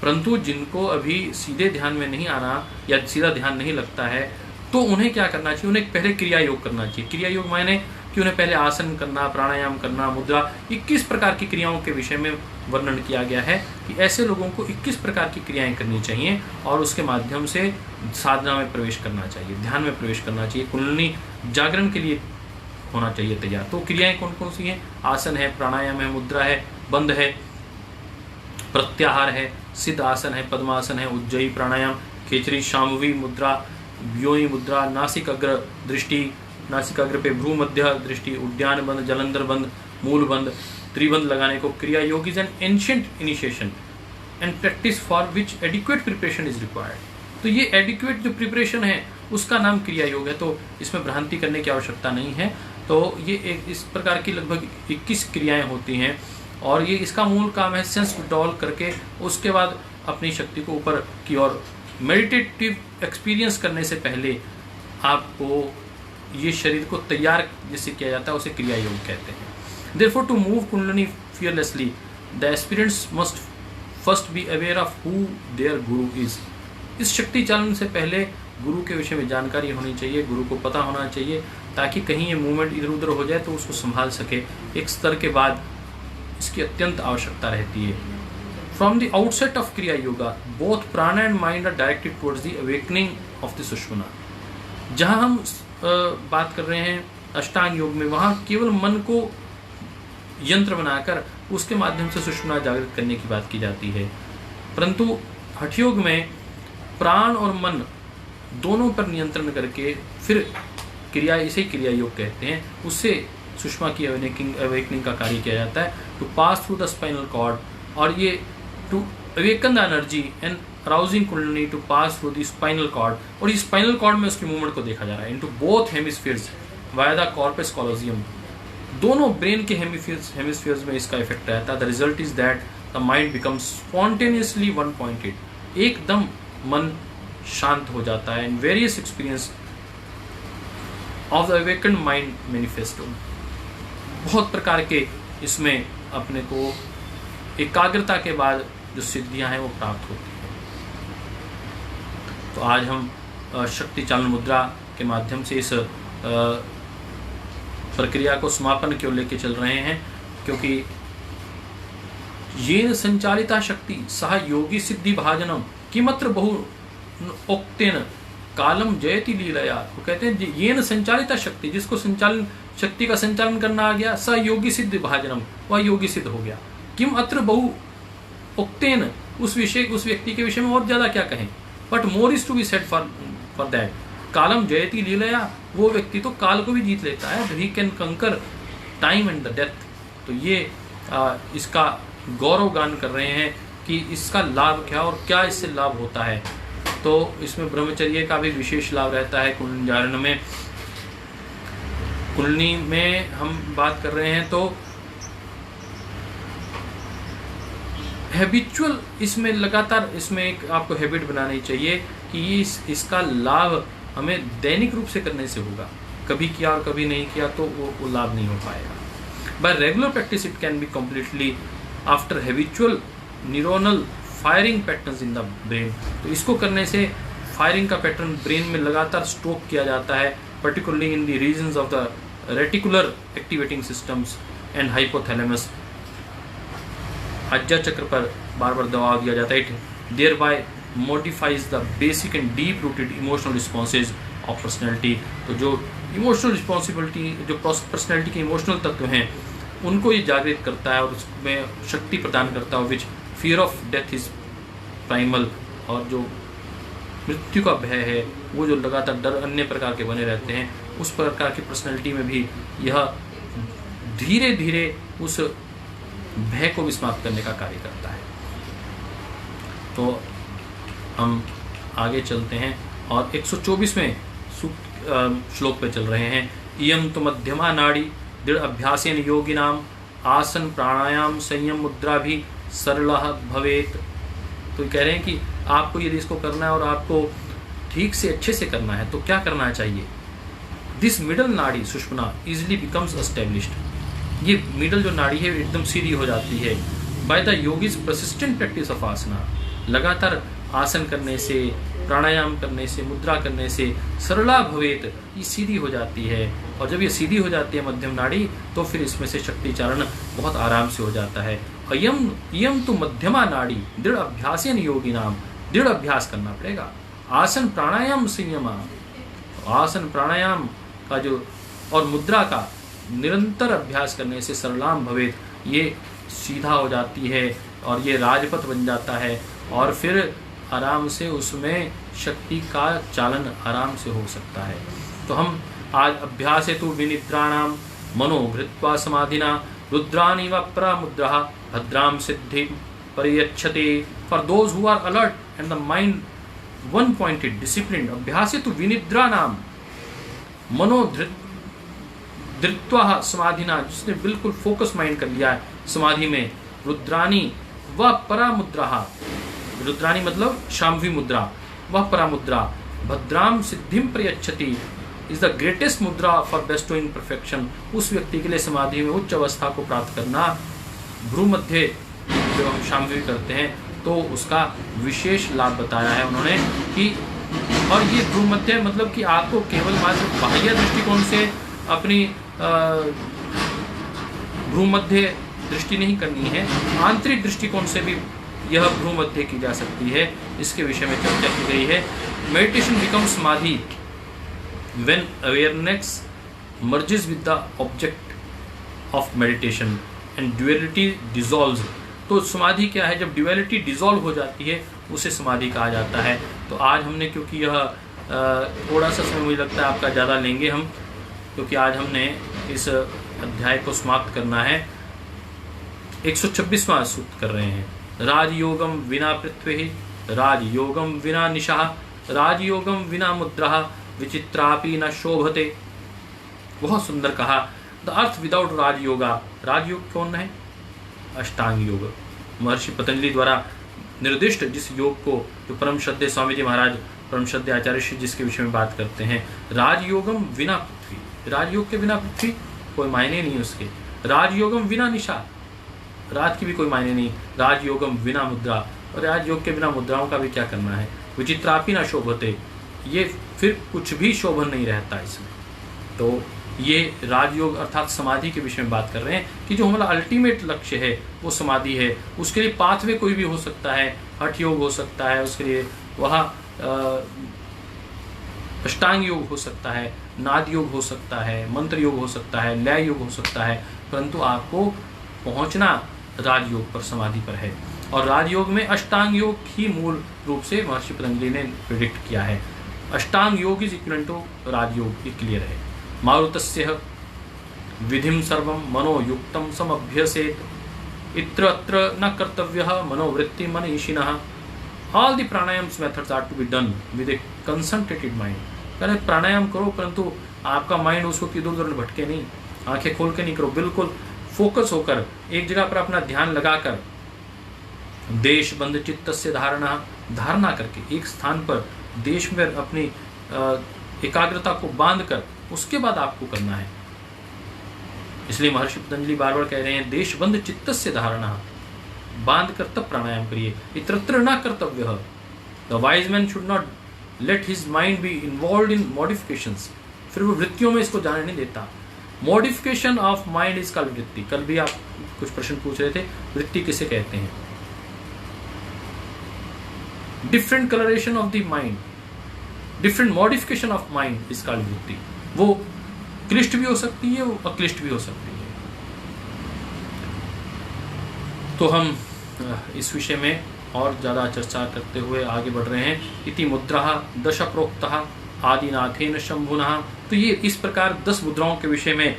परंतु जिनको अभी सीधे ध्यान में नहीं आना या सीधा ध्यान नहीं लगता है, तो उन्हें क्या करना चाहिए, उन्हें पहले क्रिया योग करना चाहिए। क्रिया योग मायने कि उन्हें पहले आसन करना, प्राणायाम करना, मुद्रा, 21 प्रकार की क्रियाओं के विषय में वर्णन किया गया है कि ऐसे लोगों को 21 प्रकार की क्रियाएं करनी चाहिए और उसके माध्यम से साधना में प्रवेश करना चाहिए, ध्यान में प्रवेश करना चाहिए, कुंडलिनी जागरण के लिए होना चाहिए तैयार। तो क्रियाएं कौन कौन सी हैं? आसन है, प्राणायाम है, मुद्रा है, बंध है, प्रत्याहार है, सिद्ध आसन है, पद्मासन है, उज्जयी प्राणायाम, खेचरी शांभवी मुद्रा, व्योनि मुद्रा, नासिक अग्र दृष्टि, नासिक अग्र पे भ्रू मध्य दृष्टि, उद्यान बंद, जलंधर बंद, मूल बंद, त्रिबंध लगाने को क्रिया योग is an ancient initiation and practice for which adequate preparation is required. तो ये एडिक्वेट जो प्रिपरेशन है उसका नाम क्रिया योग है, तो इसमें भ्रांति करने की आवश्यकता नहीं है। तो ये एक इस प्रकार की लगभग 21 क्रियाएं होती हैं और ये इसका मूल काम है सेंस विड्रॉल करके उसके बाद अपनी शक्ति को ऊपर की ओर मेडिटेटिव एक्सपीरियंस करने से पहले आपको ये शरीर को तैयार जिससे किया जाता है उसे क्रिया योग कहते हैं। Therefore to move kundalini fearlessly the aspirants must first be aware of who their guru is. इस शक्ति चालन से पहले गुरु के विषय में जानकारी होनी चाहिए, गुरु को पता होना चाहिए ताकि कहीं ये मूवमेंट इधर उधर हो जाए तो उसको संभाल सके। एक स्तर के बाद इसकी अत्यंत आवश्यकता रहती है। From the outset of kriya yoga both prana and mind are directed towards the awakening of the Sushumna. जहाँ हम बात कर रहे हैं अष्टांग योग में, वहाँ केवल मन को यंत्र बनाकर उसके माध्यम से सुषुम्ना जागृत करने की बात की जाती है, परंतु हठ योग में प्राण और मन दोनों पर नियंत्रण करके फिर क्रिया, इसे क्रिया योग कहते हैं, उससे सुषुम्ना की अवेकनिंग का कार्य किया जाता है। To pass through the spinal cord, और ये to awaken the energy and arousing kundalini to pass through the spinal cord, और इस स्पाइनल कॉर्ड में उसकी मूवमेंट को देखा जा रहा है into both hemispheres via the corpus Colosseum. दोनों ब्रेन के हेमिस्फीयर्स में इसका इफेक्ट रहता है। The result is that the mind becomes spontaneously one pointed, एकदम मन शांत हो जाता है। In various experience of the awakened mind manifesto, बहुत प्रकार के इसमें अपने को एकाग्रता के बाद जो सिद्धियां हैं वो प्राप्त होती हैं। तो आज हम शक्ति चालन मुद्रा के माध्यम से इस प्रक्रिया को समापन की ओर लेके चल रहे हैं, क्योंकि येन संचालिता शक्ति सह योगी सिद्धि भाजनम किमत्र बहु उक्तेन कालम जयति लीलया। वो कहते हैं येन संचालिता शक्ति, जिसको संचालन शक्ति का संचालन करना आ गया, स योगी सिद्ध भाजनम, वह योगी सिद्ध हो गया। किम अत्र बहु उक्तेन, उस व्यक्ति के विषय में और ज्यादा क्या कहें, but more is to be said for that. कालम जयति लीलया, वो व्यक्ति तो काल को भी जीत लेता है, ही कैन कंकर टाइम एंड द डेथ। तो ये इसका गौरव गान कर रहे हैं कि इसका लाभ क्या और क्या इससे लाभ होता है। तो इसमें ब्रह्मचर्य का भी विशेष लाभ रहता है। कुंडलिनी जागरण में, कुंडलिनी में हम बात कर रहे हैं तो हैबिचुअल, इसमें लगातार इसमें एक आपको हैबिट बनानी चाहिए कि इसका लाभ हमें दैनिक रूप से करने से होगा। कभी किया और कभी नहीं किया तो वो लाभ नहीं हो पाएगा। Bye regular practice it can be completely after habitual neuronal firing patterns in the brain. तो इसको करने से फायरिंग का पैटर्न ब्रेन में लगातार स्टोक किया जाता है, particularly in the regions of the reticular activating systems and hypothalamus. आज्ञा चक्र पर बार बार दबाव दिया जाता है। It thereby modifies the basic and deep rooted emotional responses of personality। तो जो इमोशनल रिस्पॉन्सिबिलिटी, जो पर्सनैलिटी के इमोशनल तत्व हैं उनको ये जागृत करता है और उसमें शक्ति प्रदान करता है, which fear of death is primal. और जो मृत्यु का भय है, वो जो लगातार डर अन्य प्रकार के बने रहते हैं, उस प्रकार की पर्सनैलिटी में भी यह धीरे धीरे उस भय को भी समाप्त करने का कार्य करता है। तो हम आगे चलते हैं और 124वें श्लोक पे चल रहे हैं। इयम तो मध्यमा नाड़ी दृढ़ अभ्यासेन योगिनाम आसन प्राणायाम संयम मुद्रा भी सरलः भवेत। तो कह रहे हैं कि आपको यदि इसको करना है और आपको ठीक से अच्छे से करना है तो क्या करना चाहिए। This middle nadi Sushumna easily becomes established. ये मिडल जो नाड़ी है एकदम सीधी हो जाती है by the yogi's persistent practice of asana. लगातार आसन करने से, प्राणायाम करने से, मुद्रा करने से सरला भवेत, ये सीधी हो जाती है। और जब ये सीधी हो जाती है मध्यम नाड़ी, तो फिर इसमें से शक्ति चारण बहुत आराम से हो जाता है। इयम तो मध्यमा नाड़ी दृढ़ अभ्यासेन योगी नाम, दृढ़ अभ्यास करना पड़ेगा। आसन प्राणायाम संयमा, आसन प्राणायाम का जो और मुद्रा का निरंतर अभ्यास करने से सरलाम भवेत, ये सीधा हो जाती है और ये राजपथ बन जाता है। और फिर आराम से उसमें शक्ति का चालन आराम से हो सकता है। तो हम आज अभ्यास हेतु विनिद्राणाम मनो घृत्वा समाधिना रुद्रानी व प्रामुद्रा भद्राम सिद्धि परियच्छते। For those who are alert and the mind one pointed discipline अभ्यास हेतु विनिद्राणाम मनो धृत्वा समाधिना, जिसने बिल्कुल फोकस माइंड कर लिया है समाधि में, रुद्रानी व परामुद्रा, रुद्रानी मतलब शाम्भी मुद्रा, वह परामुद्रा, भद्राम सिद्धिम प्रयच्छति इज द ग्रेटेस्ट मुद्रा फॉर बेस्टोइंग परफेक्शन। उस व्यक्ति के लिए समाधि में उच्च अवस्था को प्राप्त करना, भ्रू मध्य जब हम शाम्भी करते हैं तो उसका विशेष लाभ बताया है उन्होंने कि, और ये भ्रू मध्य मतलब कि आपको केवल मात्र बाह्य दृष्टिकोण से अपनी भ्रू मध्य दृष्टि नहीं करनी है, आंतरिक दृष्टिकोण से भी यह भ्रू मध्य की जा सकती है। इसके विषय में चर्चा की गई है। मेडिटेशन बिकम्स समाधि when awareness merges with the object of meditation and duality dissolves. तो समाधि क्या है? जब ड्यूअलिटी डिसॉल्व हो जाती है उसे समाधि कहा जाता है। तो आज हमने, क्योंकि यह थोड़ा सा समय मुझे लगता है आपका ज़्यादा लेंगे हम, क्योंकि आज हमने इस अध्याय को समाप्त करना है। 126वां सूत्र कर रहे हैं। राजयोगम विना पृथ्वी, राजयोगम विना निशा, राजयोगम विना मुद्रा, विचित्रापि न शोभते। बहुत सुंदर कहा। The earth without Rajayoga. Rajayoga कौन है? अष्टांग योग, महर्षि पतंजलि द्वारा निर्दिष्ट जिस योग को, जो परम श्रद्धेय स्वामी जी महाराज, परम श्रद्धेय आचार्य श्री जिसके विषय में बात करते हैं। राजयोगम विना पृथ्वी, राजयोग के बिना पृथ्वी कोई मायने नहीं उसके। राजयोगम विना निशा, रात की भी कोई मायने नहीं। राजयोगम विना मुद्रा, और राजयोग के बिना मुद्राओं का भी क्या करना है। विचित्रापि न शोभते, ये फिर कुछ भी शोभन नहीं रहता इसमें। तो ये राजयोग अर्थात समाधि के विषय में बात कर रहे हैं कि जो हमारा अल्टीमेट लक्ष्य है वो समाधि है। उसके लिए पाथवे कोई भी हो सकता है, हठ योग हो सकता है, उसके लिए वहाँ अष्टांग योग हो सकता है, नाद योग हो सकता है, मंत्र योग हो सकता है, लय योग हो सकता है, परंतु आपको पहुंचना राजयोग पर, समाधि पर है। और राजयोग में अष्टांग योग ही मूल रूप से महर्षि पतंजलि ने प्रिडिक्ट किया है। अष्टांग योग इज इक्वल टू राजयोग, ये क्लियर है। मारुतस्य विधिम सर्वं मनोयुक्तं समभ्यसेत्, इत्र अत्र न कर्तव्यः मनोवृत्ति मनीषिणः। All the pranayamas methods are to be done with a concentrated mind. यानी प्राणायाम करो परंतु आपका माइंड उसको इधर उधर भटके नहीं, आंखें खोल के नहीं करो, बिल्कुल फोकस होकर एक जगह पर अपना ध्यान लगाकर, देश बंध चित्त से धारणा करके एक स्थान पर देश में अपनी एकाग्रता को बांध कर उसके बाद आपको करना है। इसलिए महर्षि पतंजलि बार बार कह रहे हैं देशबंध चित्त से धारणा, बांध कर तब प्राणायाम करिए। इतरत्र न कर्तव्य। The wise man should not let his mind be involve in modifications. फिर वो वृत्तियों में इसको जाने नहीं देता। Modification of mind is called वृत्ति। कल भी आप कुछ प्रश्न पूछ रहे थे, वृत्ति किसे कहते हैं? Different colouration of the mind, different modification of mind is called वृत्ति। वो क्लिष्ट भी हो सकती है, वो अक्लिष्ट भी हो सकती है। तो हम इस विषय में और ज़्यादा चर्चा करते हुए आगे बढ़ रहे हैं। इति मुद्रा दश प्रोक्तः आदिनाथेन शंभुना। तो ये इस प्रकार 10 मुद्राओं के विषय में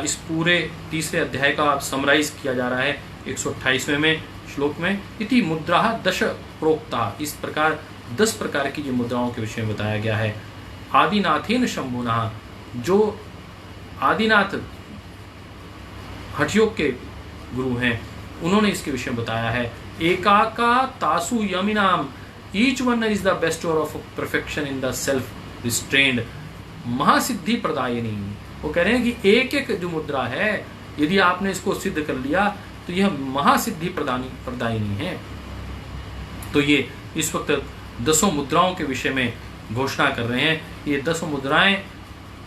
इस पूरे तीसरे अध्याय का समराइज किया जा रहा है 128वें में श्लोक में। इति मुद्रा दश प्रोक्ता, इस प्रकार 10 प्रकार की जो मुद्राओं के विषय में बताया गया है। आदिनाथेन शंभुना, जो आदिनाथ हठयोग के गुरु हैं, उन्होंने इसके विषय में बताया है। एकाका तासु यमिनाम, each one is the bestower of perfection in the self restrained महासिद्धि प्रदायिनी। वो कह रहे हैं कि एक एक जो मुद्रा है, यदि आपने इसको सिद्ध कर लिया तो यह महासिद्धि प्रदायिनी है। तो ये इस वक्त 10 मुद्राओं के विषय में घोषणा कर रहे हैं। ये 10 मुद्राएं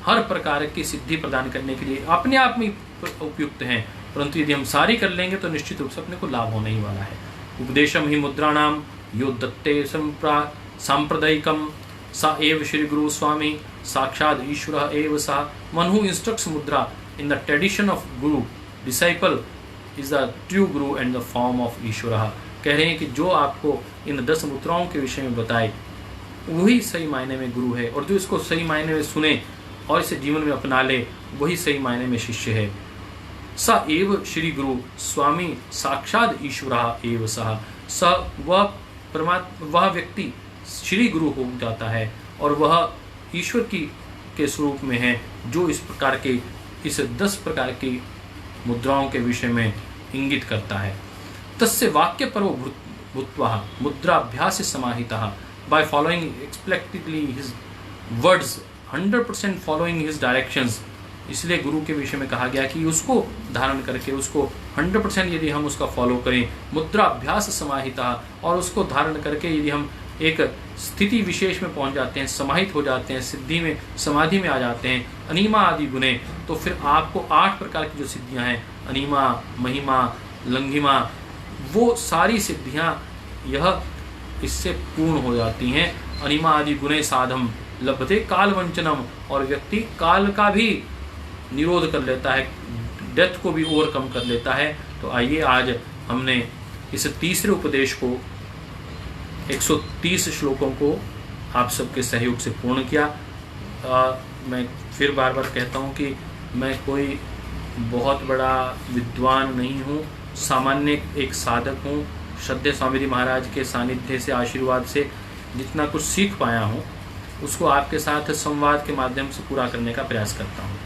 हर प्रकार की सिद्धि प्रदान करने के लिए अपने आप में उपयुक्त हैं, परंतु यदि हम सारी कर लेंगे तो निश्चित रूप से अपने को लाभ होने ही वाला है। उपदेशम ही मुद्राणाम यो दत्ते सांप्रदायिकम सा एव श्री गुरु स्वामी साक्षात ईश्वर एव सा। वन हु इंस्ट्रक्ट्स मुद्रा in the tradition of Guru disciple is the true Guru and the form of ईश्वर। कह रहे हैं कि जो आपको इन 10 मुद्राओं के विषय में बताए वही सही मायने में गुरु है, और जो इसको सही मायने में सुने और इसे जीवन में अपना ले वही सही मायने में शिष्य है। स एव श्री गुरु स्वामी साक्षात ईश्वरः एव सः। स वह व्यक्ति श्री गुरु हो जाता है और वह ईश्वर के स्वरूप में है, जो इस प्रकार के इस 10 प्रकार की मुद्राओं के विषय में इंगित करता है। तस्य वाक्य परो भूत्वा मुद्राभ्यास समाहितः, by following explicitly his words, 100% following his directions। इसलिए गुरु के विषय में कहा गया कि उसको धारण करके उसको 100% यदि हम उसका फॉलो करें, मुद्रा अभ्यास समाहिता, और उसको धारण करके यदि हम एक स्थिति विशेष में पहुंच जाते हैं, समाहित हो जाते हैं, सिद्धि में समाधि में आ जाते हैं, अनिमा आदि गुणे, तो फिर आपको 8 प्रकार की जो सिद्धियां हैं, अनिमा, महिमा, लंघिमा, वो सारी सिद्धियां यह इससे पूर्ण हो जाती हैं। अनिमा आदि गुणे साधम लभते काल वंचनम, और व्यक्ति काल का भी निरोध कर लेता है, डेथ को भी ओवरकम कर लेता है। तो आइए आज हमने इस तीसरे उपदेश को 130 श्लोकों को आप सबके सहयोग से पूर्ण किया। मैं फिर बार बार कहता हूँ कि मैं कोई बहुत बड़ा विद्वान नहीं हूँ, सामान्य एक साधक हूँ। श्रद्धेय स्वामी जी महाराज के सानिध्य से, आशीर्वाद से जितना कुछ सीख पाया हूँ उसको आपके साथ संवाद के माध्यम से पूरा करने का प्रयास करता हूँ।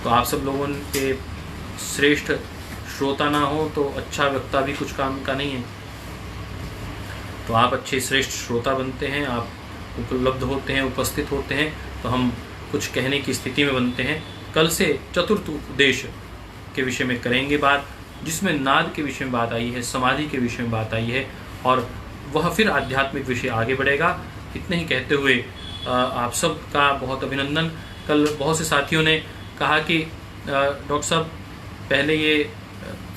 तो आप सब लोगों के श्रेष्ठ श्रोता ना हो तो अच्छा वक्ता भी कुछ काम का नहीं है। तो आप अच्छे श्रेष्ठ श्रोता बनते हैं, आप उपलब्ध होते हैं, उपस्थित होते हैं, तो हम कुछ कहने की स्थिति में बनते हैं। कल से चतुर्थ उपदेश के विषय में करेंगे बात, जिसमें नाद के विषय में बात आई है, समाधि के विषय में बात आई है, और वह फिर आध्यात्मिक विषय आगे बढ़ेगा। इतने ही कहते हुए आप सब का बहुत अभिनंदन। कल बहुत से साथियों ने कहा कि डॉक्टर साहब पहले ये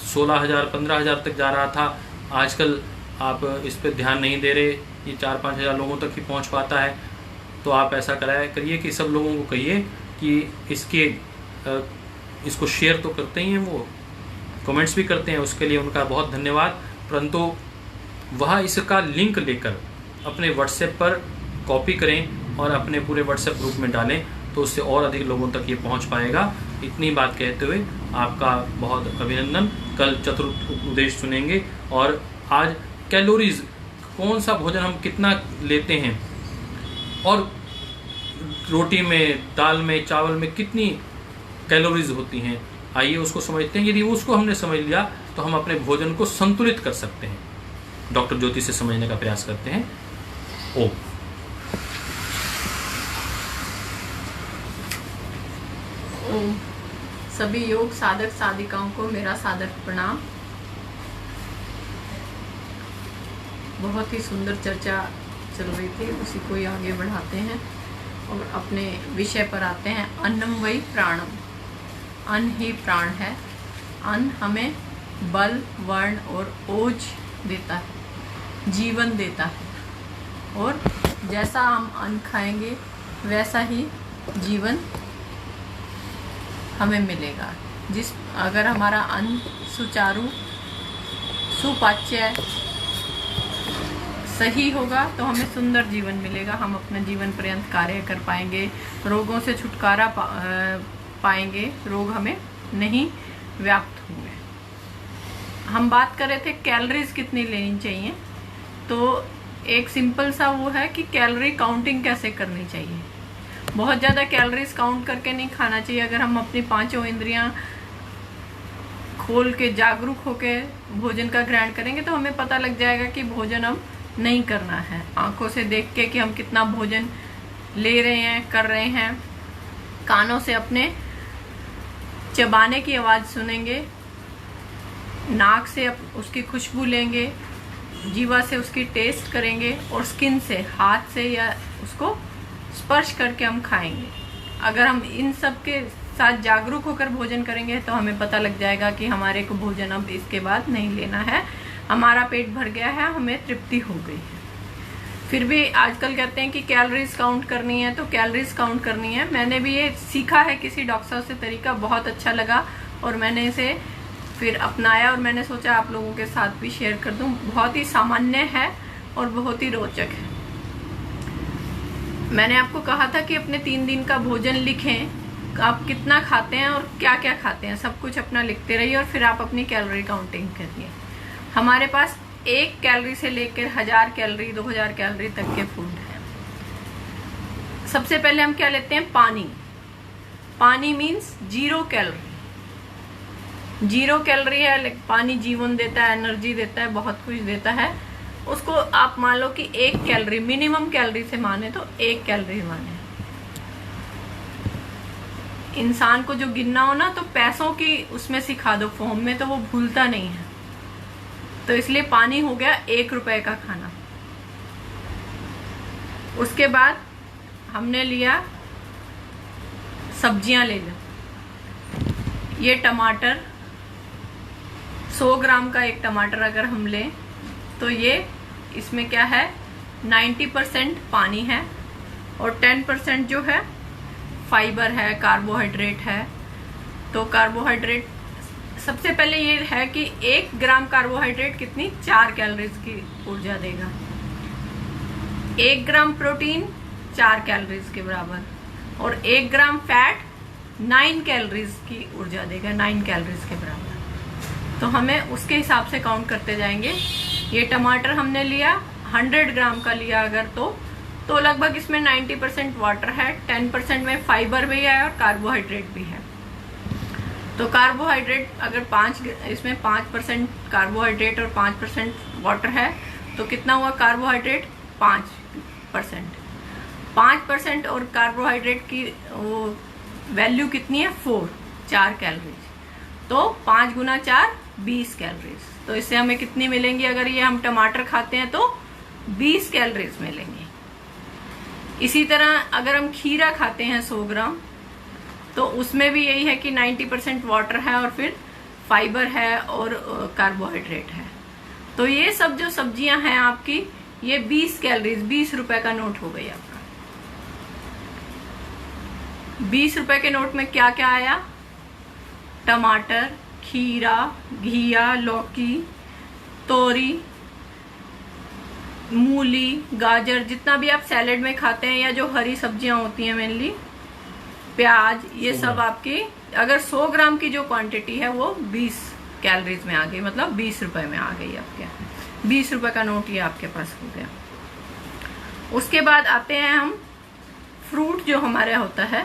16,000 15,000 तक जा रहा था, आजकल आप इस पर ध्यान नहीं दे रहे, ये 4-5 हज़ार लोगों तक ही पहुंच पाता है। तो आप ऐसा करिए कि सब लोगों को कहिए कि इसको शेयर तो करते ही हैं, वो कमेंट्स भी करते हैं, उसके लिए उनका बहुत धन्यवाद। परंतु वह इसका लिंक लेकर अपने व्हाट्सएप पर कॉपी करें और अपने पूरे व्हाट्सएप ग्रुप में डालें, तो उससे और अधिक लोगों तक ये पहुंच पाएगा। इतनी बात कहते हुए आपका बहुत अभिनंदन। कल चतुर्थ उपदेश सुनेंगे, और आज कैलोरीज, कौन सा भोजन हम कितना लेते हैं, और रोटी में, दाल में, चावल में कितनी कैलोरीज होती हैं, आइए उसको समझते हैं। यदि उसको हमने समझ लिया तो हम अपने भोजन को संतुलित कर सकते हैं। डॉक्टर ज्योति से समझने का प्रयास करते हैं। ओम।
ओम। सभी योग साधक साधिकाओं को मेरा सादर प्रणाम। बहुत ही सुंदर चर्चा चल रही थी, उसी को ही आगे बढ़ाते हैं और अपने विषय पर आते हैं। अन्नम वही प्राणम, अन्न ही प्राण है। अन्न हमें बल, वर्ण और ओज देता है, जीवन देता है, और जैसा हम अन्न खाएंगे वैसा ही जीवन हमें मिलेगा। अगर हमारा अन्न सुचारू, सुपाच्य, सही होगा तो हमें सुंदर जीवन मिलेगा। हम अपना जीवन पर्यंत कार्य कर पाएंगे, रोगों से छुटकारा पाएंगे, रोग हमें नहीं व्याप्त होंगे। हम बात कर रहे थे कैलोरीज कितनी लेनी चाहिए, तो एक सिंपल सा वो है कि कैलोरी काउंटिंग कैसे करनी चाहिए। बहुत ज़्यादा कैलोरीज काउंट करके नहीं खाना चाहिए। अगर हम अपनी 5 इंद्रियां खोल के जागरूक होकर भोजन का ग्रहण करेंगे तो हमें पता लग जाएगा कि भोजन हम नहीं करना है। आंखों से देख के कि हम कितना भोजन ले रहे हैं, कर रहे हैं। कानों से अपने चबाने की आवाज़ सुनेंगे, नाक से उसकी खुशबू लेंगे, जीवा से उसकी टेस्ट करेंगे, और स्किन से, हाथ से या उसको स्पर्श करके हम खाएंगे। अगर हम इन सब के साथ जागरूक होकर भोजन करेंगे तो हमें पता लग जाएगा कि हमारे को भोजन अब इसके बाद नहीं लेना है, हमारा पेट भर गया है, हमें तृप्ति हो गई है। फिर भी आजकल कहते हैं कि कैलोरीज काउंट करनी है, तो कैलोरीज काउंट करनी है। मैंने भी ये सीखा है किसी डॉक्टर से तरीका, बहुत अच्छा लगा और मैंने इसे फिर अपनाया और मैंने सोचा आप लोगों के साथ भी शेयर कर दूं। बहुत ही सामान्य है और बहुत ही रोचक है। मैंने आपको कहा था कि अपने 3 दिन का भोजन लिखें, आप कितना खाते हैं और क्या क्या खाते हैं, सब कुछ अपना लिखते रहिए और फिर आप अपनी कैलोरी काउंटिंग करिए। हमारे पास 1 कैलोरी से लेकर 1000 कैलोरी 2000 कैलोरी तक के फूड हैं। सबसे पहले हम क्या लेते हैं? पानी। पानी मीन्स 0 कैलोरी। 0 कैलोरी है, पानी जीवन देता है, एनर्जी देता है, बहुत कुछ देता है। उसको आप मान लो कि 1 कैलोरी, मिनिमम कैलोरी से माने तो 1 कैलोरी माने। इंसान को जो गिनना हो ना, तो पैसों की उसमें सिखा दो फॉर्म में, तो वो भूलता नहीं है। तो इसलिए पानी हो गया 1 रुपए का खाना। उसके बाद हमने लिया सब्जियां ले लो। ये टमाटर, 100 ग्राम का एक टमाटर अगर हम लें तो ये इसमें क्या है, 90% पानी है और 10% जो है फाइबर है, कार्बोहाइड्रेट है। तो कार्बोहाइड्रेट सबसे पहले ये है कि 1 ग्राम कार्बोहाइड्रेट कितनी 4 कैलोरीज की ऊर्जा देगा। 1 ग्राम प्रोटीन 4 कैलोरीज के बराबर और 1 ग्राम फैट 9 कैलोरीज की ऊर्जा देगा, 9 कैलोरीज के बराबर। तो हमें उसके हिसाब से काउंट करते जाएंगे। ये टमाटर हमने लिया 100 ग्राम का लिया अगर तो लगभग इसमें 90% वाटर है, 10% में फाइबर भी है और कार्बोहाइड्रेट भी है। तो कार्बोहाइड्रेट अगर इसमें 5% कार्बोहाइड्रेट और 5% वाटर है तो कितना हुआ कार्बोहाइड्रेट? 5%। 5% और कार्बोहाइड्रेट की वो वैल्यू कितनी है? 4 कैलोरीज। तो 5 गुना 4 20 कैलोरीज। तो इससे हमें कितनी मिलेंगी? अगर ये हम टमाटर खाते हैं तो 20 कैलोरीज मिलेंगी। इसी तरह अगर हम खीरा खाते हैं 100 ग्राम तो उसमें भी यही है कि 90% वाटर है और फिर फाइबर है और कार्बोहाइड्रेट है। तो ये सब जो सब्जियां हैं आपकी, ये 20 कैलोरीज, 20 रुपए का नोट हो गई आपका। 20 रुपए के नोट में क्या क्या आया? टमाटर, खीरा, घिया, लौकी, तोरी, मूली, गाजर, जितना भी आप सैलेड में खाते हैं या जो हरी सब्जियां होती हैं मेनली, प्याज, ये सब आपकी अगर 100 ग्राम की जो क्वांटिटी है वो 20 कैलोरीज में आ गई, मतलब 20 रुपए में आ गई आपके। 20 रुपए का नोट ये आपके पास हो गया। उसके बाद आते हैं हम फ्रूट जो हमारा होता है।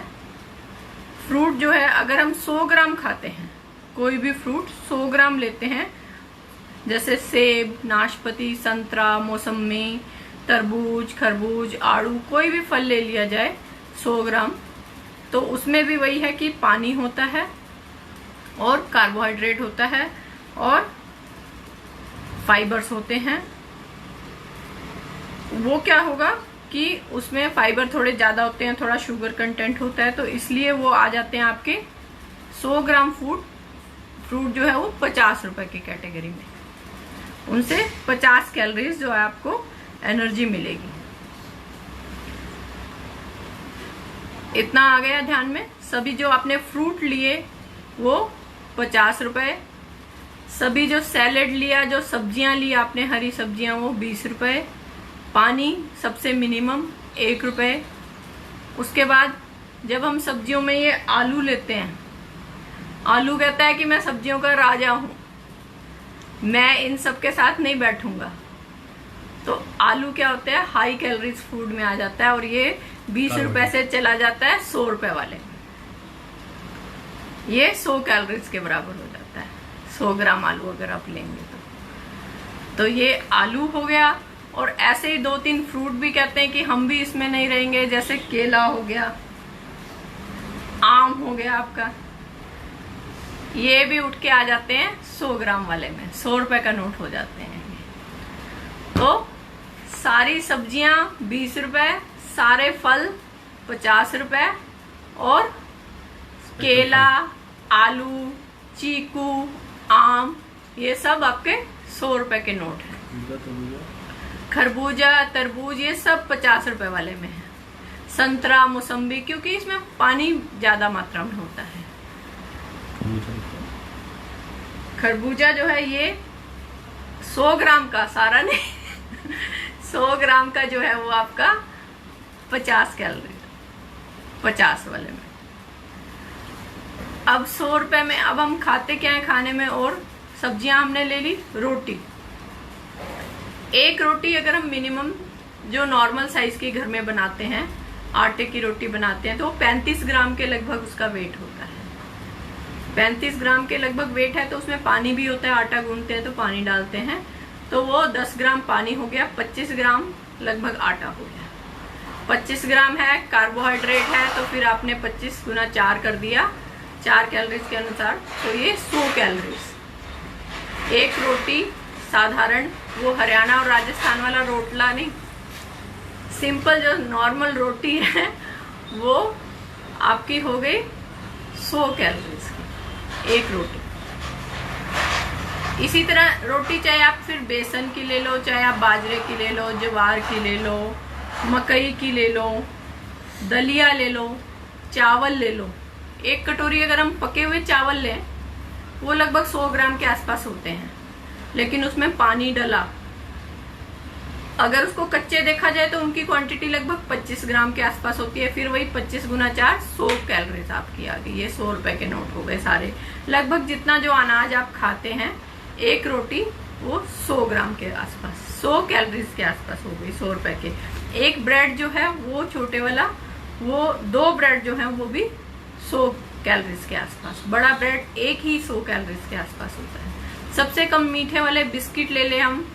फ्रूट जो है अगर हम 100 ग्राम खाते हैं, कोई भी फ्रूट 100 ग्राम लेते हैं, जैसे सेब, नाशपाती, संतरा, मौसमी, तरबूज, खरबूज, आड़ू, कोई भी फल ले लिया जाए 100 ग्राम, तो उसमें भी वही है कि पानी होता है और कार्बोहाइड्रेट होता है और फाइबर्स होते हैं। वो क्या होगा कि उसमें फाइबर थोड़े ज्यादा होते हैं, थोड़ा शुगर कंटेंट होता है, तो इसलिए वो आ जाते हैं आपके 100 ग्राम फ्रूट जो है वो 50 रुपए की कैटेगरी में। उनसे 50 कैलोरीज जो है आपको एनर्जी मिलेगी। इतना आ गया ध्यान में। सभी जो आपने फ्रूट लिए वो 50 रुपए, सभी जो सैलेड लिया, जो सब्जियां ली आपने हरी सब्जियां, वो 20 रुपए, पानी सबसे मिनिमम 1 रुपए। उसके बाद जब हम सब्जियों में ये आलू लेते हैं, आलू कहता है कि मैं सब्जियों का राजा हूं, मैं इन सब के साथ नहीं बैठूंगा। तो आलू क्या होता है, हाई कैलोरीज फूड में आ जाता है और ये 20 रुपए से चला जाता है 100 रुपए वाले। ये 100 कैलोरीज के बराबर हो जाता है 100 ग्राम आलू अगर आप लेंगे तो ये आलू हो गया। और ऐसे ही 2-3 फ्रूट भी कहते हैं कि हम भी इसमें नहीं रहेंगे, जैसे केला हो गया, आम हो गया आपका, ये भी उठ के आ जाते हैं 100 ग्राम वाले में, 100 रुपए का नोट हो जाते हैं। तो सारी सब्जियां 20 रुपए, सारे फल 50 रुपए और केला, आलू, चीकू, आम, ये सब आपके 100 रुपए के नोट हैं। खरबूजा, तरबूज, ये सब 50 रुपए वाले में है। संतरा, मौसम्बी, क्योंकि इसमें पानी ज्यादा मात्रा में होता है। खरबूजा जो है ये 100 ग्राम का, सारा नहीं 100 ग्राम का जो है वो आपका 50 कैलोरी, 50 वाले में। अब 100 रुपए में अब हम खाते क्या है खाने में, और सब्जियां हमने ले ली। रोटी, एक रोटी अगर हम मिनिमम जो नॉर्मल साइज की घर में बनाते हैं, आटे की रोटी बनाते हैं, तो 35 ग्राम के लगभग उसका वेट होता है। 35 ग्राम के लगभग वेट है, तो उसमें पानी भी होता है, आटा गूंथते हैं तो पानी डालते हैं, तो वो 10 ग्राम पानी हो गया, 25 ग्राम लगभग आटा हो गया। 25 ग्राम है, कार्बोहाइड्रेट है, तो फिर आपने 25 गुना 4 कर दिया, 4 कैलोरीज के अनुसार, तो ये 100 कैलोरीज। एक रोटी साधारण, वो हरियाणा और राजस्थान वाला रोटला नहीं, सिंपल जो नॉर्मल रोटी है वो आपकी हो गई 100 कैलोरीज की, एक रोटी। इसी तरह रोटी चाहे आप फिर बेसन की ले लो, चाहे आप बाजरे की ले लो, ज्वार की ले लो, मकई की ले लो, दलिया ले लो, चावल ले लो। एक कटोरी अगर हम पके हुए चावल लें, वो लगभग 100 ग्राम के आसपास होते हैं, लेकिन उसमें पानी डला। अगर उसको कच्चे देखा जाए तो उनकी क्वांटिटी लगभग 25 ग्राम के आसपास होती है। फिर वही 25 गुना 4, 100 कैलोरीज आपकी आ गई। ये 100 रुपए के नोट हो गए सारे। लगभग जितना जो अनाज आप खाते हैं, एक रोटी वो 100 ग्राम के आसपास, 100 कैलोरीज के आसपास हो गई 100 रुपए के। एक ब्रेड जो है वो छोटे वाला, वो 2 ब्रेड जो है वो भी 100 कैलोरीज के आसपास। बड़ा ब्रेड एक ही 100 कैलोरीज के आसपास होता है। सबसे कम मीठे वाले बिस्किट ले लें हम,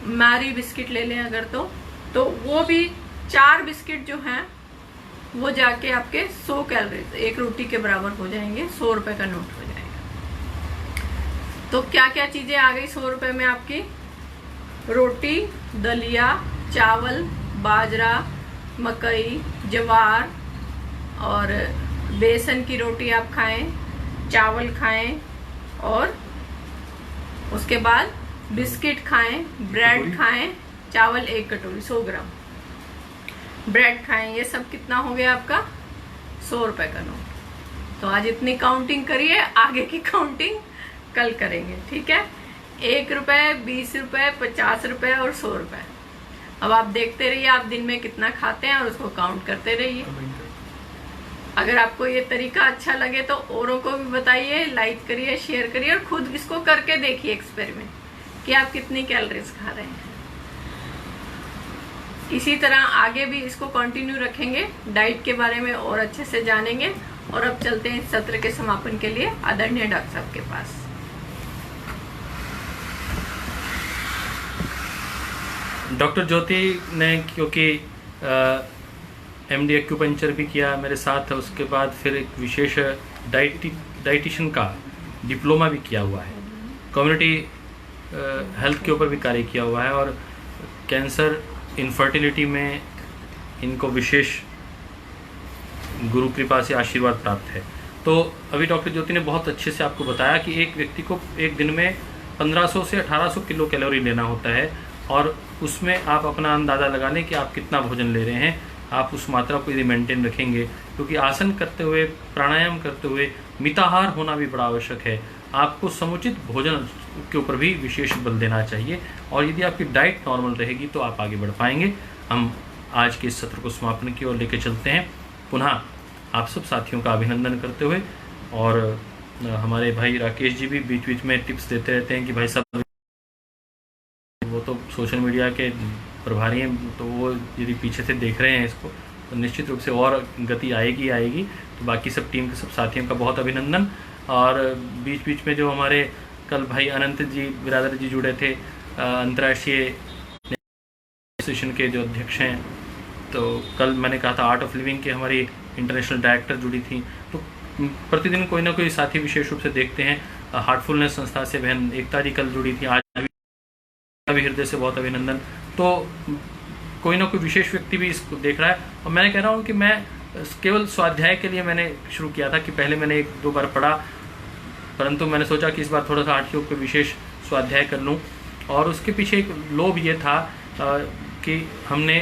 मैरी बिस्किट ले लें अगर, तो वो भी 4 बिस्किट जो हैं वो जाके आपके 100 कैलोरीज एक रोटी के बराबर हो जाएंगे। 100 रुपए का नोट हो जाएगा। तो क्या क्या चीजें आ गई 100 रुपए में आपकी? रोटी, दलिया, चावल, बाजरा, मकई, ज्वार और बेसन की रोटी आप खाएं, चावल खाएं, और उसके बाद बिस्किट खाएं, ब्रेड खाएं, चावल 1 कटोरी 100 ग्राम, ब्रेड खाएं। ये सब कितना हो गया आपका? 100 रुपए का नोट। तो आज इतनी काउंटिंग करिए, आगे की काउंटिंग कल करेंगे, ठीक है? 1 रुपए, 20 रुपए, 50 रुपए और 100 रुपए। अब आप देखते रहिए आप दिन में कितना खाते हैं और उसको काउंट करते रहिए। अगर आपको ये तरीका अच्छा लगे तो औरों को भी बताइए, लाइक करिए, शेयर करिए, और खुद इसको करके देखिए एक्सपेरिमेंट कि आप कितनी कैलोरीज खा रहे हैं। इसी तरह आगे भी इसको कंटिन्यू रखेंगे, डाइट के बारे में और अच्छे से जानेंगे। और अब चलते हैं इस सत्र के समापन के लिए आदरणीय डॉक्टर साहब के पास।
डॉक्टर ज्योति ने क्योंकि MD एक्यूपंक्चर भी किया मेरे साथ, उसके बाद फिर एक विशेष डाइटिशियन का डिप्लोमा भी किया हुआ है, कम्युनिटी हेल्थ के ऊपर भी कार्य किया हुआ है, और कैंसर, इनफर्टिलिटी में इनको विशेष गुरु कृपा से आशीर्वाद प्राप्त है। तो अभी डॉक्टर ज्योति ने बहुत अच्छे से आपको बताया कि एक व्यक्ति को एक दिन में 1500 से 1800 किलो कैलोरी लेना होता है, और उसमें आप अपना अंदाज़ा लगा लें कि आप कितना भोजन ले रहे हैं। आप उस मात्रा को यदि मेंटेन रखेंगे, क्योंकि आसन करते हुए, प्राणायाम करते हुए मिताहार होना भी बड़ा आवश्यक है। आपको समुचित भोजन के ऊपर भी विशेष बल देना चाहिए, और यदि आपकी डाइट नॉर्मल रहेगी तो आप आगे बढ़ पाएंगे। हम आज के इस सत्र को समापन की ओर लेकर चलते हैं। पुनः आप सब साथियों का अभिनंदन करते हुए, और हमारे भाई राकेश जी भी बीच बीच में टिप्स देते रहते हैं कि भाई सब, वो तो सोशल मीडिया के प्रभारी हैं, तो वो यदि पीछे से देख रहे हैं इसको तो निश्चित रूप से और गति आएगी। तो बाकी सब टीम के सब साथियों का बहुत अभिनंदन। और बीच बीच में जो हमारे कल भाई अनंत जी बिरादर जी जुड़े थे, अंतर्राष्ट्रीय एसोसिएशन के जो अध्यक्ष हैं, तो कल मैंने कहा था आर्ट ऑफ लिविंग के हमारी इंटरनेशनल डायरेक्टर जुड़ी थी। तो प्रतिदिन कोई ना कोई साथी विशेष रूप से देखते हैं। हार्टफुलनेस संस्था से बहन एकता जी कल जुड़ी थी, आज भी हृदय से बहुत अभिनंदन। तो कोई ना कोई विशेष व्यक्ति भी इसको देख रहा है। और मैं कह रहा हूँ कि मैं केवल स्वाध्याय के लिए मैंने शुरू किया था कि पहले मैंने 1-2 बार पढ़ा, परंतु मैंने सोचा कि इस बार थोड़ा सा आठ योग पे विशेष स्वाध्याय कर लूँ। और उसके पीछे एक लोभ ये था कि हमने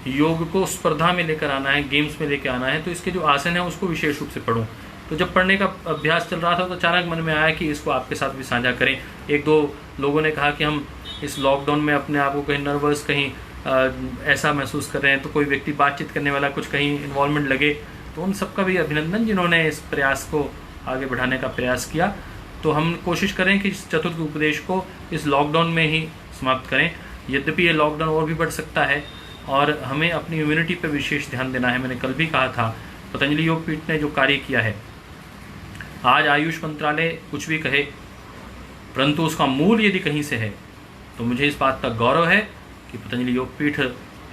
योग को स्पर्धा में लेकर आना है, गेम्स में लेकर आना है, तो इसके जो आसन है उसको विशेष रूप से पढ़ूँ। तो जब पढ़ने का अभ्यास चल रहा था तो अचानक मन में आया कि इसको आपके साथ भी साझा करें। एक दो लोगों ने कहा कि हम इस लॉकडाउन में अपने आप को कहीं नर्वस, कहीं ऐसा महसूस कर रहे हैं, तो कोई व्यक्ति बातचीत करने वाला कुछ कहीं इन्वॉल्वमेंट लगे, तो उन सबका भी अभिनंदन जिन्होंने इस प्रयास को आगे बढ़ाने का प्रयास किया। तो हम कोशिश करें कि इस चतुर्थ उपदेश को इस लॉकडाउन में ही समाप्त करें। यद्यपि ये लॉकडाउन और भी बढ़ सकता है और हमें अपनी इम्यूनिटी पर विशेष ध्यान देना है। मैंने कल भी कहा था, पतंजलि योगपीठ ने जो कार्य किया है, आज आयुष मंत्रालय कुछ भी कहे, परंतु उसका मूल यदि कहीं से है तो मुझे इस बात का गौरव है कि पतंजलि योगपीठ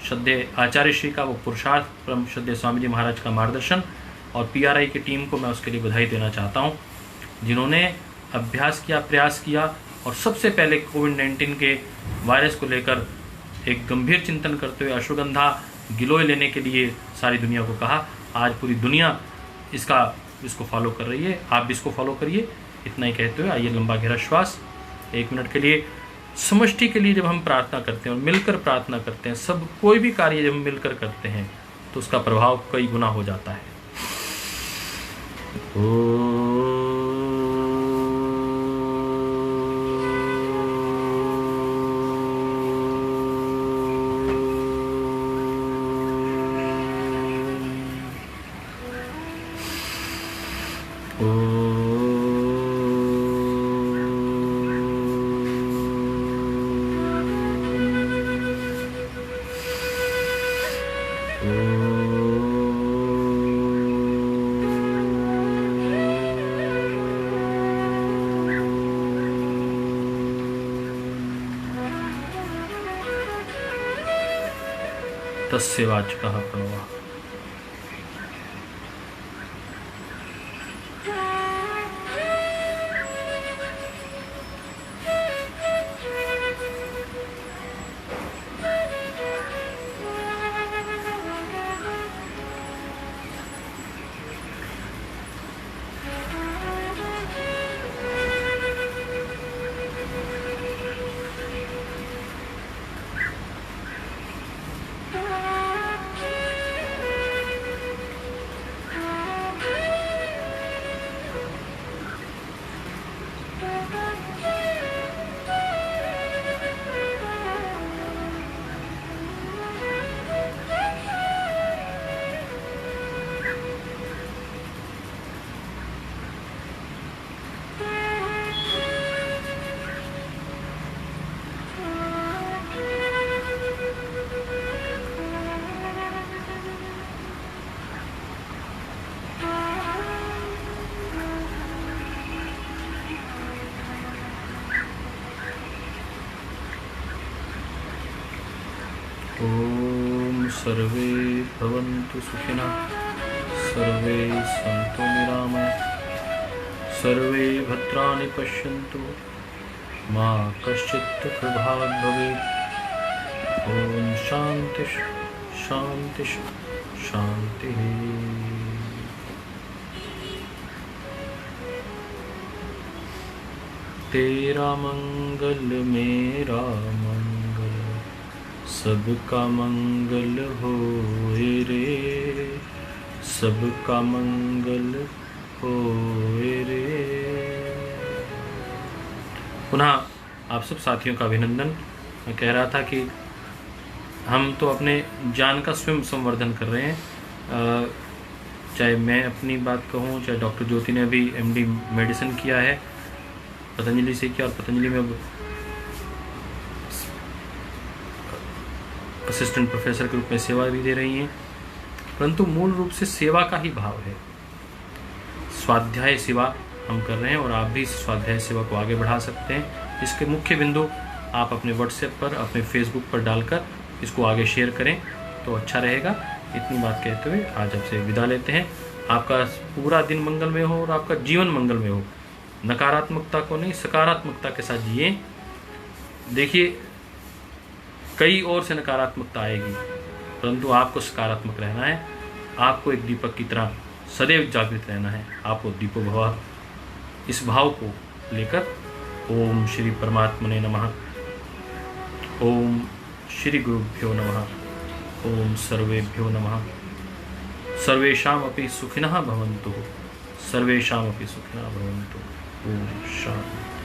श्रद्धेय आचार्य श्री का वो पुरुषार्थ, परम श्रद्धेय स्वामी जी महाराज का मार्गदर्शन और PRI की टीम को मैं उसके लिए बधाई देना चाहता हूँ, जिन्होंने अभ्यास किया, प्रयास किया और सबसे पहले कोविड-19 के वायरस को लेकर एक गंभीर चिंतन करते हुए अश्वगंधा गिलोय लेने के लिए सारी दुनिया को कहा। आज पूरी दुनिया इसको फॉलो कर रही है, आप भी इसको फॉलो करिए। इतना ही कहते हुए आइए लंबा गहरा श्वास 1 मिनट के लिए। समष्टि के लिए जब हम प्रार्थना करते हैं और मिलकर प्रार्थना करते हैं, सब कोई भी कार्य जब हम मिलकर करते हैं तो उसका प्रभाव कई गुना हो जाता है। तस्य वाचकः प्रणवः। ओम सर्वे भवन्तु सुखिनः, सर्वे सन्तु निरामयाः, सर्वे भद्राणि पश्यन्तु, मा कश्चित् दुःखभाग् भवेत्। ओम शांति शांति शांति। तेरा मंगल मेरा मंगल, सबका मंगल होए रे, सबका मंगल होए रे। पुनः आप सब साथियों का अभिनंदन। मैं कह रहा था कि हम तो अपने ज्ञान का स्वयं संवर्धन कर रहे हैं। चाहे मैं अपनी बात कहूँ, चाहे डॉक्टर ज्योति ने अभी MD मेडिसिन किया है, पतंजलि से किया, और पतंजलि में अब असिस्टेंट प्रोफेसर के रूप में सेवा भी दे रही हैं। परंतु मूल रूप से सेवा का ही भाव है। स्वाध्याय सेवा हम कर रहे हैं और आप भी स्वाध्याय सेवा को आगे बढ़ा सकते हैं। इसके मुख्य बिंदु आप अपने व्हाट्सएप पर, अपने फेसबुक पर डालकर इसको आगे शेयर करें तो अच्छा रहेगा। इतनी बात कहते हुए आज आपसे विदा लेते हैं। आपका पूरा दिन मंगलमय हो और आपका जीवन मंगलमय हो। नकारात्मकता को नहीं, सकारात्मकता के साथ जिए। देखिए, कई ओर से नकारात्मकता आएगी, परंतु आपको सकारात्मक रहना है। आपको एक दीपक की तरह सदैव जागृत रहना है। आपको दीपो भव, इस भाव को लेकर ओम श्री परमात्मने नमः, ओम श्री गुरुभ्यो नमः, ओम सर्वेभ्यो नमः। सर्वेषामपि सुखिनः भवन्तु, सर्वेषामपि सुखिनः भवन्तु। ओम शांति।